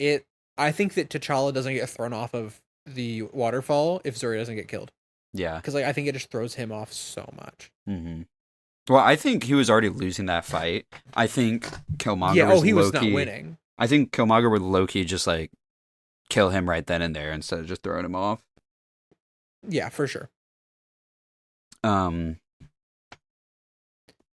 I think that T'Challa doesn't get thrown off of the waterfall if Zuri doesn't get killed. Yeah. Because like I think it just throws him off so much. Mm-hmm. Well, I think he was already losing that fight. I think Killmonger he was low-key, not winning. I think Killmonger would low-key just like kill him right then and there instead of just throwing him off. Yeah, for sure. Let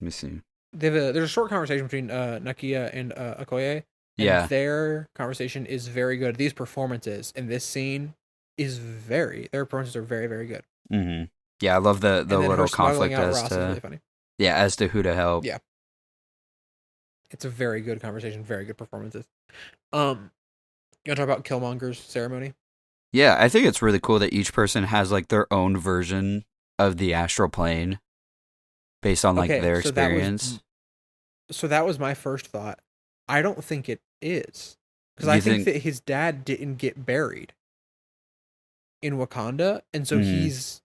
me see. There's a short conversation between Nakia and Okoye. And Yeah. their conversation is very good. These performances in this scene their performances are very, very good. Mm-hmm. Yeah, I love the little conflict as Ross to is really funny. Yeah, as to who to help. Yeah. It's a very good conversation, very good performances. You want to talk about Killmonger's ceremony? Yeah, I think it's really cool that each person has like their own version of the astral plane based on like their experience. So that was my first thought. I don't think it is. Because I think that his dad didn't get buried in Wakanda, and so he's...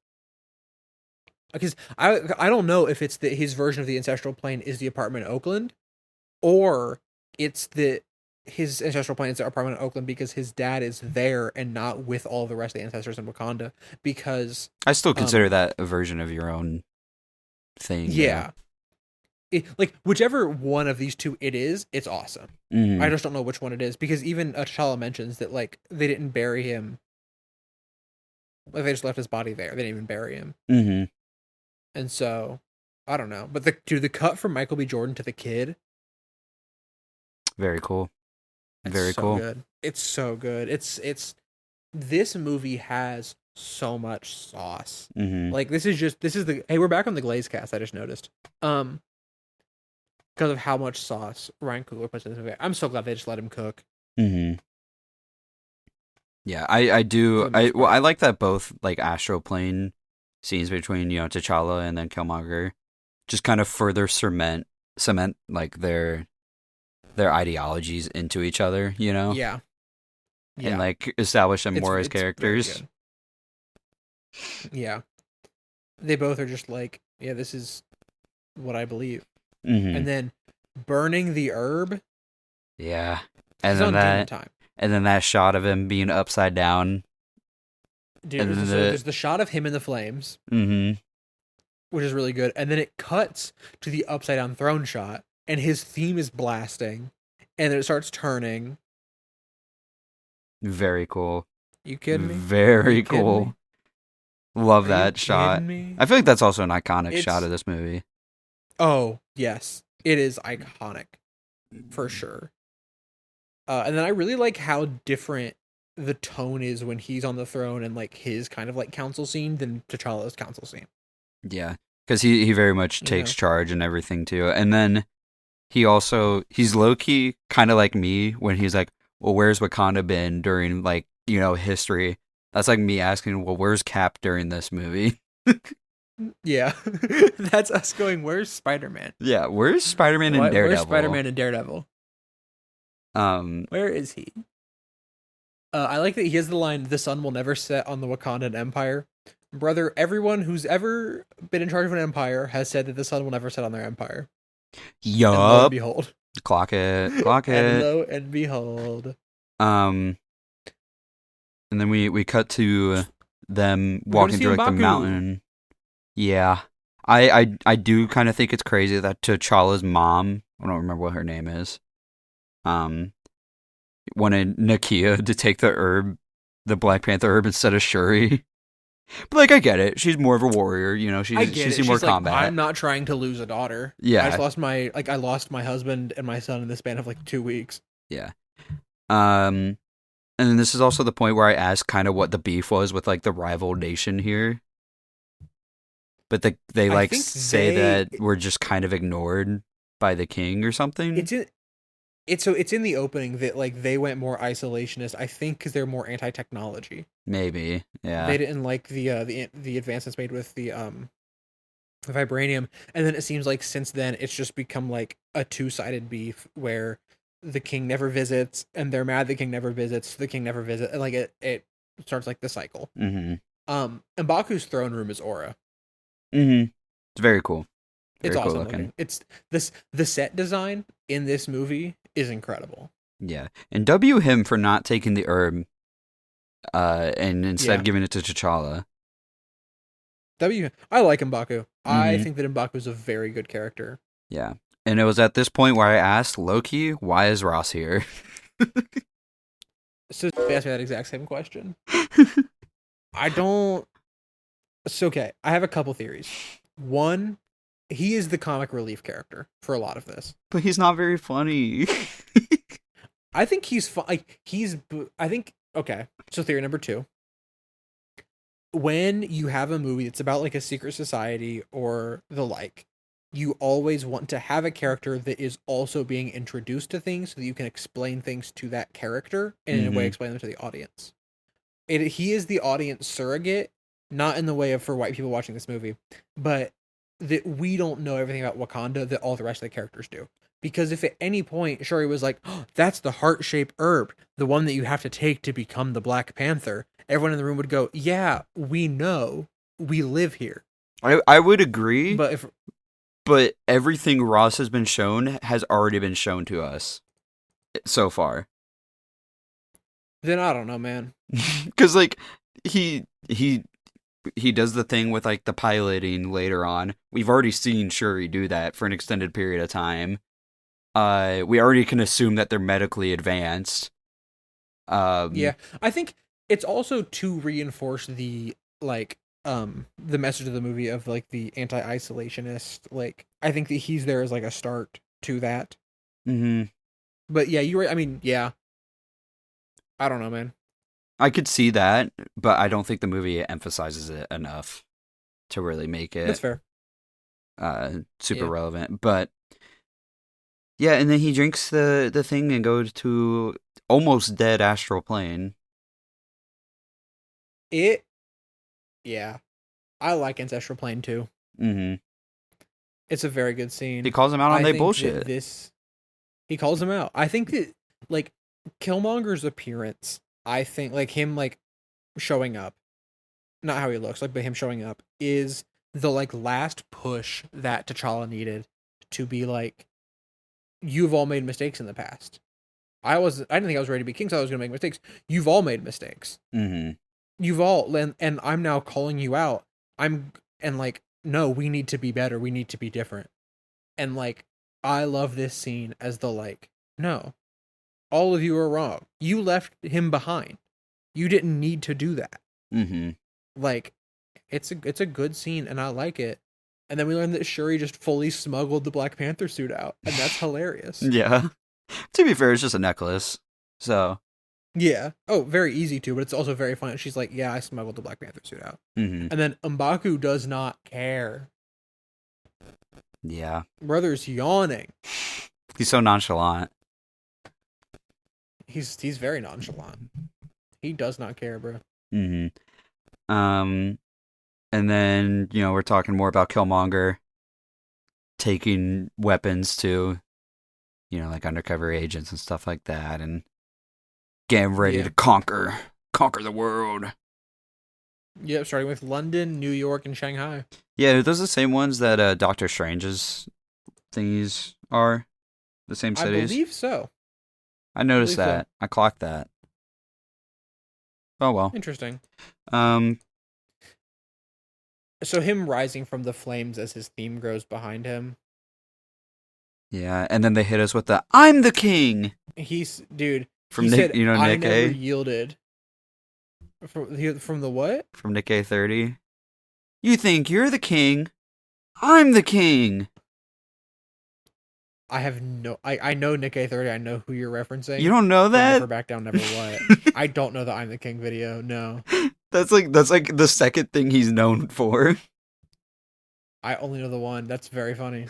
Because I don't know if it's that his version of the ancestral plane is the apartment in Oakland, or it's that his ancestral plane is the apartment in Oakland because his dad is there and not with all the rest of the ancestors in Wakanda. Because I still consider that a version of your own thing. Yeah. Like, whichever one of these two it is, it's awesome. Mm-hmm. I just don't know which one it is, because even T'Challa mentions that, like, they didn't bury him. Like, they just left his body there. They didn't even bury him. Mm-hmm. And so, I don't know. But the cut from Michael B. Jordan to the kid. Very cool. Very so cool. Good. It's so good. This movie has so much sauce. Mm-hmm. Like, this is the, hey, we're back on the Glaze cast, I just noticed. Because of how much sauce Ryan Coogler puts in this movie. I'm so glad they just let him cook. Mm-hmm. Yeah, I do. I like that both like astral plane scenes between T'Challa and then Killmonger just kind of further cement like their ideologies into each other, Yeah. And like establish them more as characters. Yeah. They both are just like, yeah, this is what I believe. Mm-hmm. And then burning the herb. Yeah. And then that shot of him being upside down. Dude, there's the shot of him in the flames. Mm-hmm. Which is really good. And then it cuts to the upside down throne shot, and his theme is blasting, and then it starts turning. Very cool. You kidding me? Very cool. Love that shot. Me? I feel like that's also an iconic shot of this movie. Oh, yes. It is iconic. For sure. And then I really like how different the tone is when he's on the throne and like his kind of like council scene than T'Challa's council scene. Yeah, because he very much takes charge and everything too. And then he's low-key kind of like me when he's like, well, where's Wakanda been during like, history? That's like me asking, well, where's Cap during this movie? Yeah. That's us going, where's Spider-Man? Yeah, where's Spider-Man and Daredevil? Where's Spider-Man and Daredevil? Where is he? I like that he has the line, the sun will never set on the Wakandan Empire. Brother, everyone who's ever been in charge of an empire has said that the sun will never set on their empire. Yup. And lo and behold. Clock it. And lo and behold. And then we cut to them walking through like the mountain. Yeah. I do kind of think it's crazy that T'Challa's mom, I don't remember what her name is, wanted Nakia to take the Black Panther herb instead of Shuri. But like, I get it. She's more of a warrior, she's seen more combat. I'm not trying to lose a daughter. Yeah. I just lost my husband and my son in the span of like 2 weeks. Yeah. And then this is also the point where I asked kind of what the beef was with like the rival nation here. But they say that we're just kind of ignored by the king or something. it's in the opening that like they went more isolationist. I think because they're more anti-technology. Maybe. Yeah. They didn't like the advancements made with the vibranium, and then it seems like since then it's just become like a two-sided beef where the king never visits and they're mad the king never visits, the king never visits, and like it starts like the cycle. Mm-hmm. M'Baku's throne room is aura. Mm-hmm. It's very cool. It's Very cool awesome looking. looking. It's this the set design in this movie is incredible. Yeah. And W him for not taking the herb and instead Yeah. giving it to T'Challa. I like M'Baku. I Mm-hmm. think that M'Baku is a very good character. Yeah. And it was at this point where I asked Loki, why is Ross here? So they asked me that exact same question. I don't. It's okay. I have a couple theories. One, he is the comic relief character for a lot of this. But he's not very funny. I think he's fun. Like I think okay. So theory number two: when you have a movie that's about like a secret society or the like, you always want to have a character that is also being introduced to things so that you can explain things to that character and in a way Mhm. explain them to the audience. He is the audience surrogate, not in the way of for white people watching this movie, but that we don't know everything about Wakanda that all the rest of the characters do. Because if at any point Shuri was like, oh, that's the heart-shaped herb, the one that you have to take to become the Black Panther, everyone in the room would go, yeah, we know. We live here. I would agree, But but everything Ross has been shown has already been shown to us so far. then I don't know, man. Because like he does the thing with like the piloting later on. We've already seen Shuri do that for an extended period of time. We already can assume that they're medically advanced. Yeah. I think it's also to reinforce the the message of the movie of like the anti-isolationist, like I think that he's there as like a start to that. Mm-hmm. But yeah, you're right. I mean, yeah. I don't know, man. I could see that, but I don't think the movie emphasizes it enough to really make That's it fair. super Yeah. relevant. But yeah, and then he drinks the thing and goes to almost dead astral plane. It yeah. I like Ancestral Plane too. Mm-hmm. It's a very good He scene. calls him out on I their think that bullshit. this he calls him out. I think that like Killmonger's appearance, I think like him like showing up, not how he looks, like but him showing up is the like last push that T'Challa needed to be like, you've all made mistakes in the past. I didn't think I was ready to be king, so I was gonna make mistakes. You've all made mistakes. Mm-hmm. You've all and I'm now calling you out. And like, no, we need to be better. We need to be different. And like, I love this scene as the like, no, all of you are wrong. You left him behind. You didn't need to do that. Mm-hmm. Like, it's a good scene, and I like it. And then we learn that Shuri just fully smuggled the Black Panther suit out, and that's hilarious. Yeah. To be fair, it's just a necklace. So. Yeah. Oh, very easy to, but it's also very funny. She's like, yeah, I smuggled the Black Panther suit out. Mm-hmm. And then M'Baku does not care. Yeah. Brother's yawning. He's so nonchalant. He's very nonchalant. He does not care, bro. Mm-hmm. And then, we're talking more about Killmonger taking weapons to, like undercover agents and stuff like that, and getting ready to conquer the world. Yep, starting with London, New York, and Shanghai. Yeah, are those the same ones that Doctor Strange's thingies are? The same cities? I believe so. I noticed that. I clocked that. Oh, well. Interesting. So him rising from the flames as his theme grows behind him. Yeah, and then they hit us with the "I'm the king." Dude. From he Nick, said, Nick I A. never yielded. From the what? From Nick A30. You think you're the king? I'm the king. I have no. I know Nick A30. I know who you're referencing. You don't know that? Never back down, never what. I don't know the I'm the king video. No. That's like the second thing he's known for. I only know the one. That's very funny.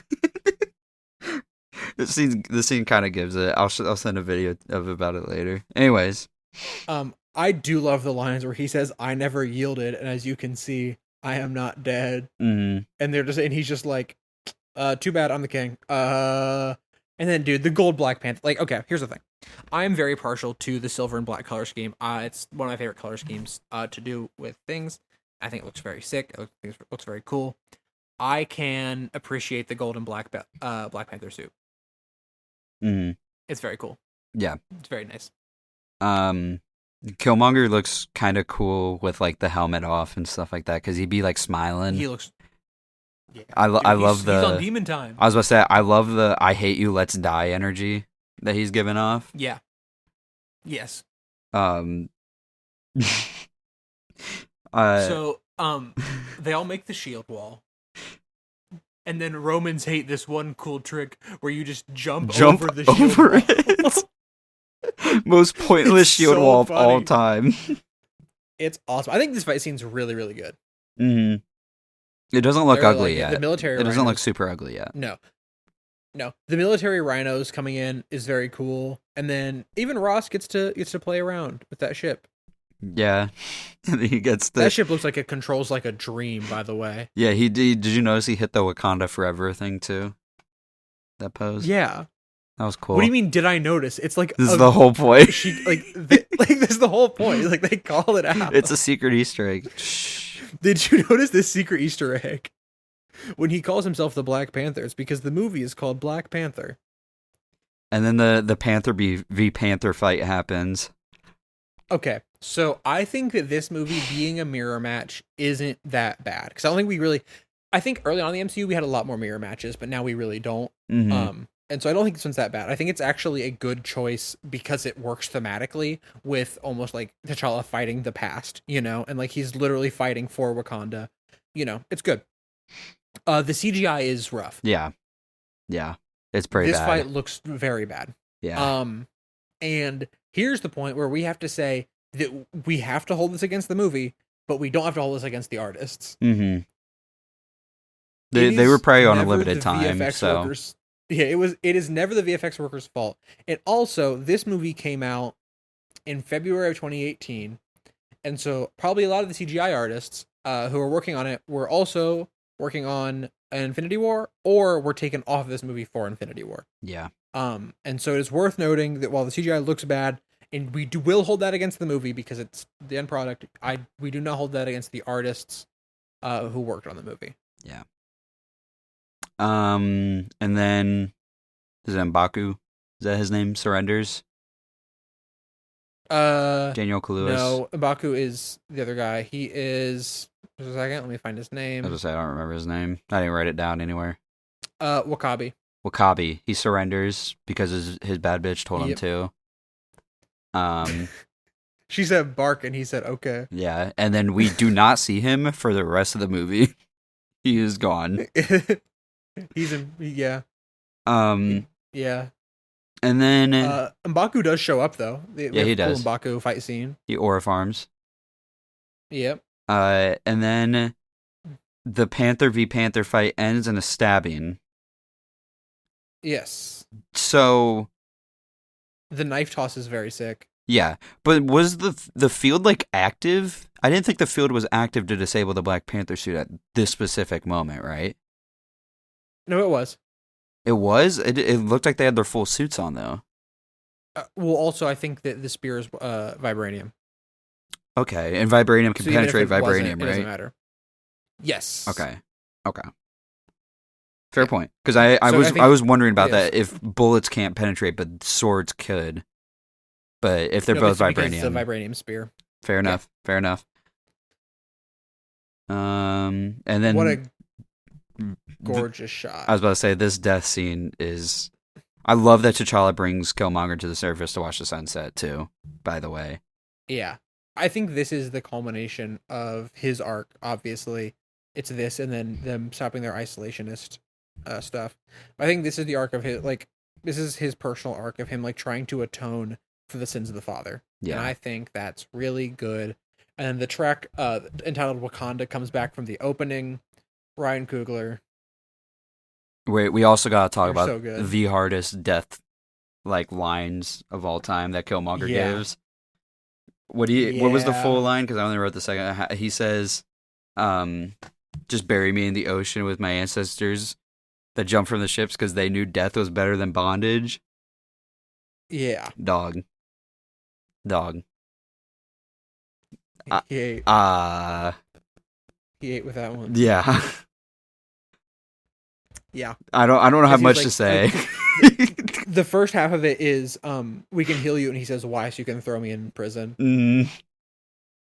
The scene kind of gives it. I'll send a video of about it later. Anyways. I do love the lines where he says, "I never yielded, and as you can see, I am not dead." Mm-hmm. And he's just like, too bad, I'm the king. And then, dude, the gold Black Panther. Like, okay, here's the thing. I am very partial to the silver and black color scheme. It's one of my favorite color schemes to do with things. I think it looks very sick. It looks very cool. I can appreciate the gold and Black Panther suit. Mm-hmm. It's very cool. Yeah. It's very nice. Killmonger looks kind of cool with like the helmet off and stuff like that because he'd be like smiling. He looks. Yeah. I love the. He's on demon time. I was about to say I love the "I hate you, let's die" energy that he's giving off. Yeah. Yes. So they all make the shield wall. And then Romans hate this one cool trick where you just jump over the shield wall. It. Most pointless shield wall of all time. It's awesome. I think this fight scene's really, really good. Mm-hmm. It doesn't look ugly yet. The military. It doesn't look super ugly yet. No. The military rhinos coming in is very cool, and then even Ross gets to play around with that ship. Yeah, he gets that ship looks like it controls like a dream. By the way, yeah, he did. Did you notice he hit the Wakanda Forever thing too? That pose. Yeah, that was cool. What do you mean? Did I notice? It's like this is the whole point. This is the whole point. Like they call it out. It's a secret Easter egg. Did you notice this secret Easter egg? When he calls himself the Black Panther, it's because the movie is called Black Panther. And then the Panther v Panther fight happens. Okay, so I think that this movie being a mirror match isn't that bad. Because I don't think we really... I think early on in the MCU we had a lot more mirror matches, but now we really don't. Mm-hmm. And so I don't think this one's that bad. I think it's actually a good choice because it works thematically with almost like T'Challa fighting the past, and like he's literally fighting for Wakanda. It's good. The CGI is rough. Yeah, it's pretty bad. This fight looks very bad. Yeah. And here's the point where we have to say that we have to hold this against the movie, but we don't have to hold this against the artists. Mm-hmm. They were probably on a limited time, VFX so workers. Yeah, it is never the VFX workers' fault. And also, this movie came out in February of 2018, and so probably a lot of the CGI artists who were working on it were also working on Infinity War, or were taken off of this movie for Infinity War. Yeah. And so it is worth noting that while the CGI looks bad, and we will hold that against the movie because it's the end product, we do not hold that against the artists who worked on the movie. Yeah. And then is it M'Baku? Is that his name? Surrenders? Daniel Kaluuya. No, M'Baku is the other guy. He is... Just a second, let me find his name. I don't remember his name. I didn't write it down anywhere. Wakabi. He surrenders because his bad bitch told him to. She said bark and he said okay. Yeah, and then we do not see him for the rest of the movie. He is gone. Yeah. Yeah. And then M'Baku does show up though. He does. Cool M'Baku fight scene. He aura farms. Yep. And then the Panther v Panther fight ends in a stabbing. Yes. So the knife toss is very sick. Yeah, but was the field like active? I didn't think the field was active to disable the Black Panther suit at this specific moment, right? No, it was. It was? It looked like they had their full suits on, though. Well, also, I think that the spear is vibranium. Okay, and vibranium can penetrate vibranium, right? It doesn't matter. Yes. Okay. Fair point. Because I was wondering about that. If bullets can't penetrate, but swords could. But if they're both vibranium, it's a vibranium spear. Fair enough. And then what a gorgeous shot. I was about to say this death scene is. I love that T'Challa brings Killmonger to the surface to watch the sunset too. By the way. Yeah. I think this is the culmination of his arc, obviously. It's this and then them stopping their isolationist stuff. I think this is the arc of his, this is his personal arc of him, trying to atone for the sins of the father. Yeah. And I think that's really good. And then the track entitled Wakanda comes back from the opening. Ryan Coogler. we also gotta talk They're about so good. the hardest death like lines of all time that Killmonger Yeah. gives. What was the full Yeah. line? Because I only wrote the second. He says, um, "Just bury me in the ocean with my ancestors that jumped from the ships because they knew death was better than bondage." Yeah. Dog, dog. He Uh, he ate. uh He ate with that one. yeah. Yeah. I don't have Because he's much to like, say. the first half of it is, we can heal you, and he says, why? So you can throw me in prison. Mm,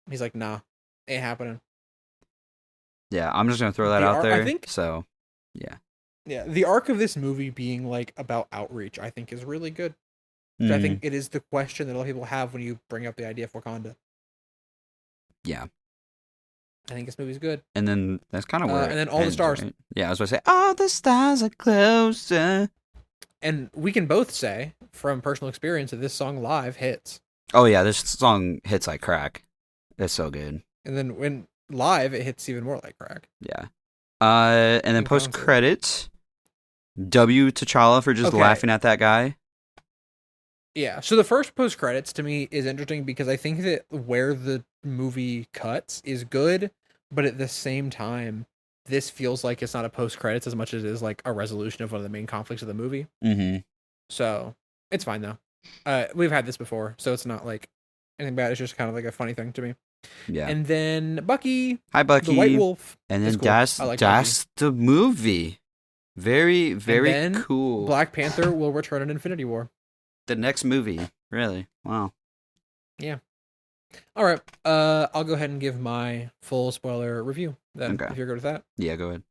He's like, nah, ain't happening. yeah, I'm just gonna throw that out I there. think, So, yeah. yeah, the arc of this movie being like about outreach, I think is really good. Which I think Mm, it is the question that a lot of people have when you bring up the idea of Wakanda. yeah. I think this movie's good. And then that's kind of where And it then all the ends, stars. right? Yeah, I was gonna say, all the stars are closer. And we can both say from personal experience that this song live hits. Oh yeah, this song hits like crack. It's so good. And then when live, it hits even more like crack Yeah. And then in post concert. credits, W T'Challa for just Okay. laughing at that guy. Yeah. So the first post credits to me is interesting because I think that where the movie cuts is good, but at the same time, this feels like it's not a post credits as much as it is like a resolution of one of the main conflicts of the movie. Mm-hmm. So it's fine though. We've had this before, so it's not like anything bad. It's just kind of like a funny thing to me. Yeah. And then Bucky, Hi, the White Bucky. Wolf, And is then cool. I like Bucky. that's the movie. Very, And very then cool. Black Panther will return in Infinity War. The next movie. Really? Wow. Yeah. All right. I'll go ahead and give my full spoiler review then, Okay. if you're good with that. Yeah, go ahead.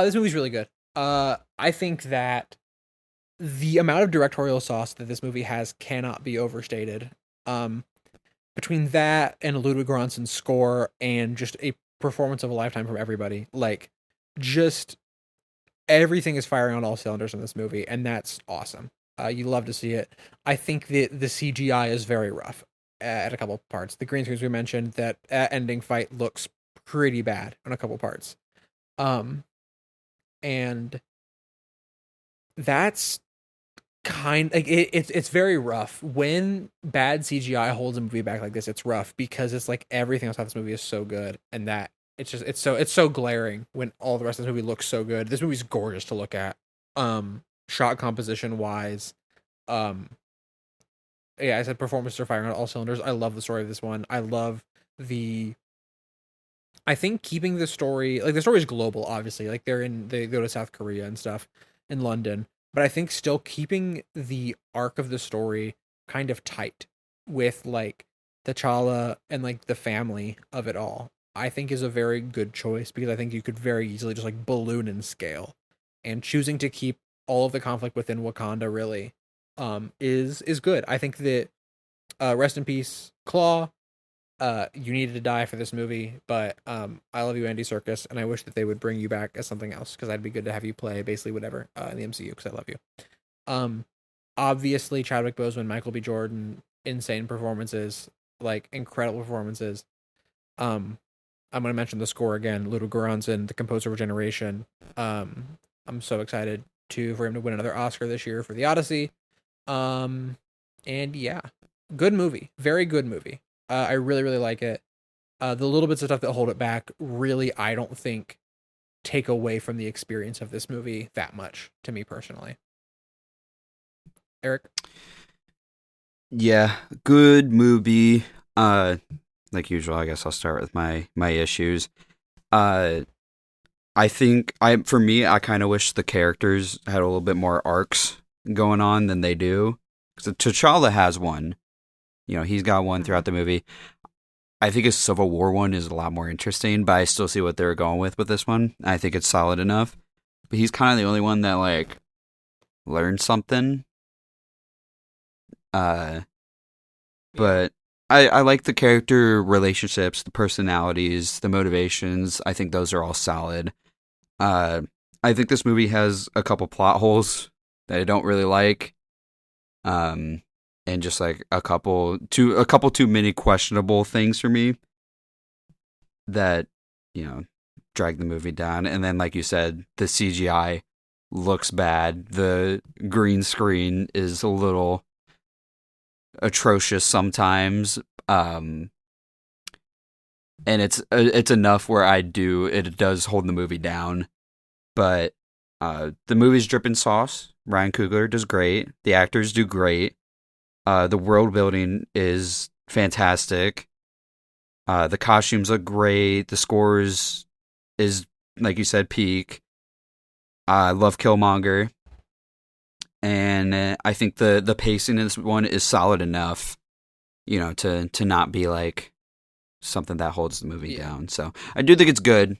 This movie's really good. I think that the amount of directorial sauce that this movie has cannot be overstated. Between that and Ludwig Göransson's score and just a performance of a lifetime from everybody, like just everything is firing on all cylinders in this movie, and that's awesome. You love to see it. I think that the CGI is very rough at a couple parts. The green screens we mentioned, that ending fight looks pretty bad on a couple parts. And that's kind like it's very rough when bad CGI holds a movie back like this. It's rough because it's like everything else about this movie is so good, and that it's so glaring when all the rest of this movie looks so good. This movie's gorgeous to look at. Shot composition wise, um, yeah, I said performances are firing on all cylinders. I love the story of this one. I love the. I think keeping the story like the story is global, obviously. Like they go to South Korea and stuff in London, but I think still keeping the arc of the story kind of tight with like T'Challa and like the family of it all. I think is a very good choice because I think you could very easily just like balloon in scale, and choosing to keep all of the conflict within Wakanda really is good. I think that rest in peace Claw, you needed to die for this movie, but I love you, Andy Serkis, and I wish that they would bring you back as something else because that'd be good to have you play basically whatever in the MCU because I love you. Um, Obviously Chadwick Boseman, Michael B. Jordan, insane performances, like incredible performances. I'm gonna mention the score again, Ludwig Göransson, the composer of Generation. I'm so excited for him to win another Oscar this year for The Odyssey. And yeah, good movie, very good movie. I really, really like it. The little bits of stuff that hold it back, really, I don't think take away from the experience of this movie that much to me personally. Eric? Yeah, good movie. Like usual, I guess I'll start with my issues. Uh, I think for me, I kind of wish the characters had a little bit more arcs going on than they do. Because T'Challa has one. You know, he's got one throughout the movie. I think his Civil War one is a lot more interesting, but I still see what they're going with this one. I think it's solid enough. But he's kind of the only one that like learned something. But I like the character relationships, the personalities, the motivations. I think those are all solid. I think this movie has a couple plot holes that I don't really like. And just like a couple too many questionable things for me that, you know, drag the movie down. And then, like you said, the CGI looks bad. The green screen is a little atrocious sometimes. And it's enough where it does hold the movie down. But the movie's dripping sauce. Ryan Coogler does great. The actors do great. The world building is fantastic. The costumes look great. The scores is, like you said, peak. I love Killmonger. And I think the pacing in this one is solid enough, to not be like something that holds the movie down. So I do think it's good.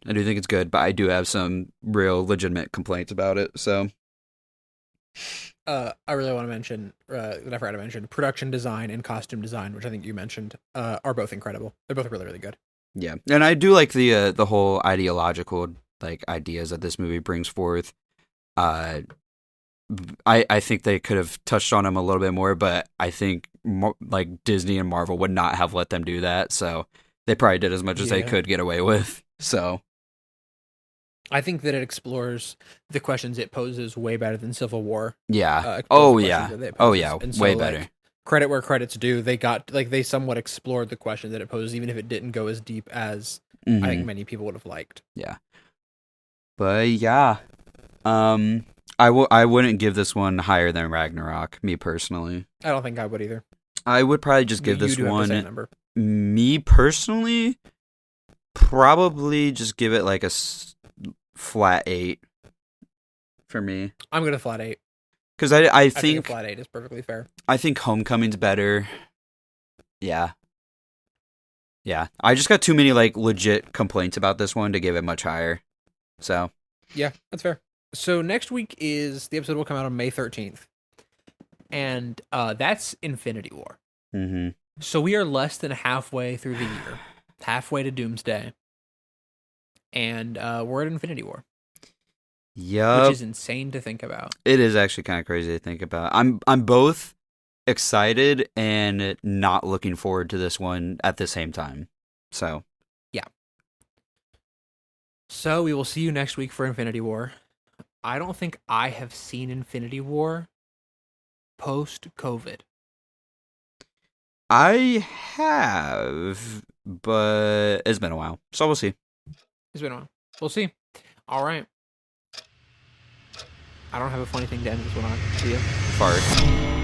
But I do have some real legitimate complaints about it. So I really want to mention that I forgot to mention production design and costume design, which I think you mentioned, are both incredible. They're both really, really good. Yeah, and I do like the whole ideological like ideas that this movie brings forth. I think they could have touched on them a little bit more, but I think like Disney and Marvel would not have let them do that. So they probably did as much as they could get away with. So I think that it explores the questions it poses way better than Civil War. Yeah. Way better. Credit where credit's due. They somewhat explored the questions that it poses, even if it didn't go as deep as I think many people would have liked. Yeah. But yeah, I wouldn't give this one higher than Ragnarok, me personally. I don't think I would either. I would probably just give this one. Me personally, probably just give it like a flat 8 for me. I'm gonna flat 8 because I think a flat 8 is perfectly fair. I think Homecoming's better. Yeah. I just got too many like legit complaints about this one to give it much higher. So yeah, that's fair. So next week the episode will come out on May 13th, and that's Infinity War. Mm-hmm. So we are less than halfway through the year, halfway to Doomsday, and we're at Infinity War. Yeah, which is insane to think about. It is actually kind of crazy to think about. I'm both excited and not looking forward to this one at the same time. So yeah. So we will see you next week for Infinity War. I don't think I have seen Infinity War post-COVID. I have, but it's been a while. So we'll see. It's been a while. We'll see. All right. I don't have a funny thing to end this one on. See ya. Fart.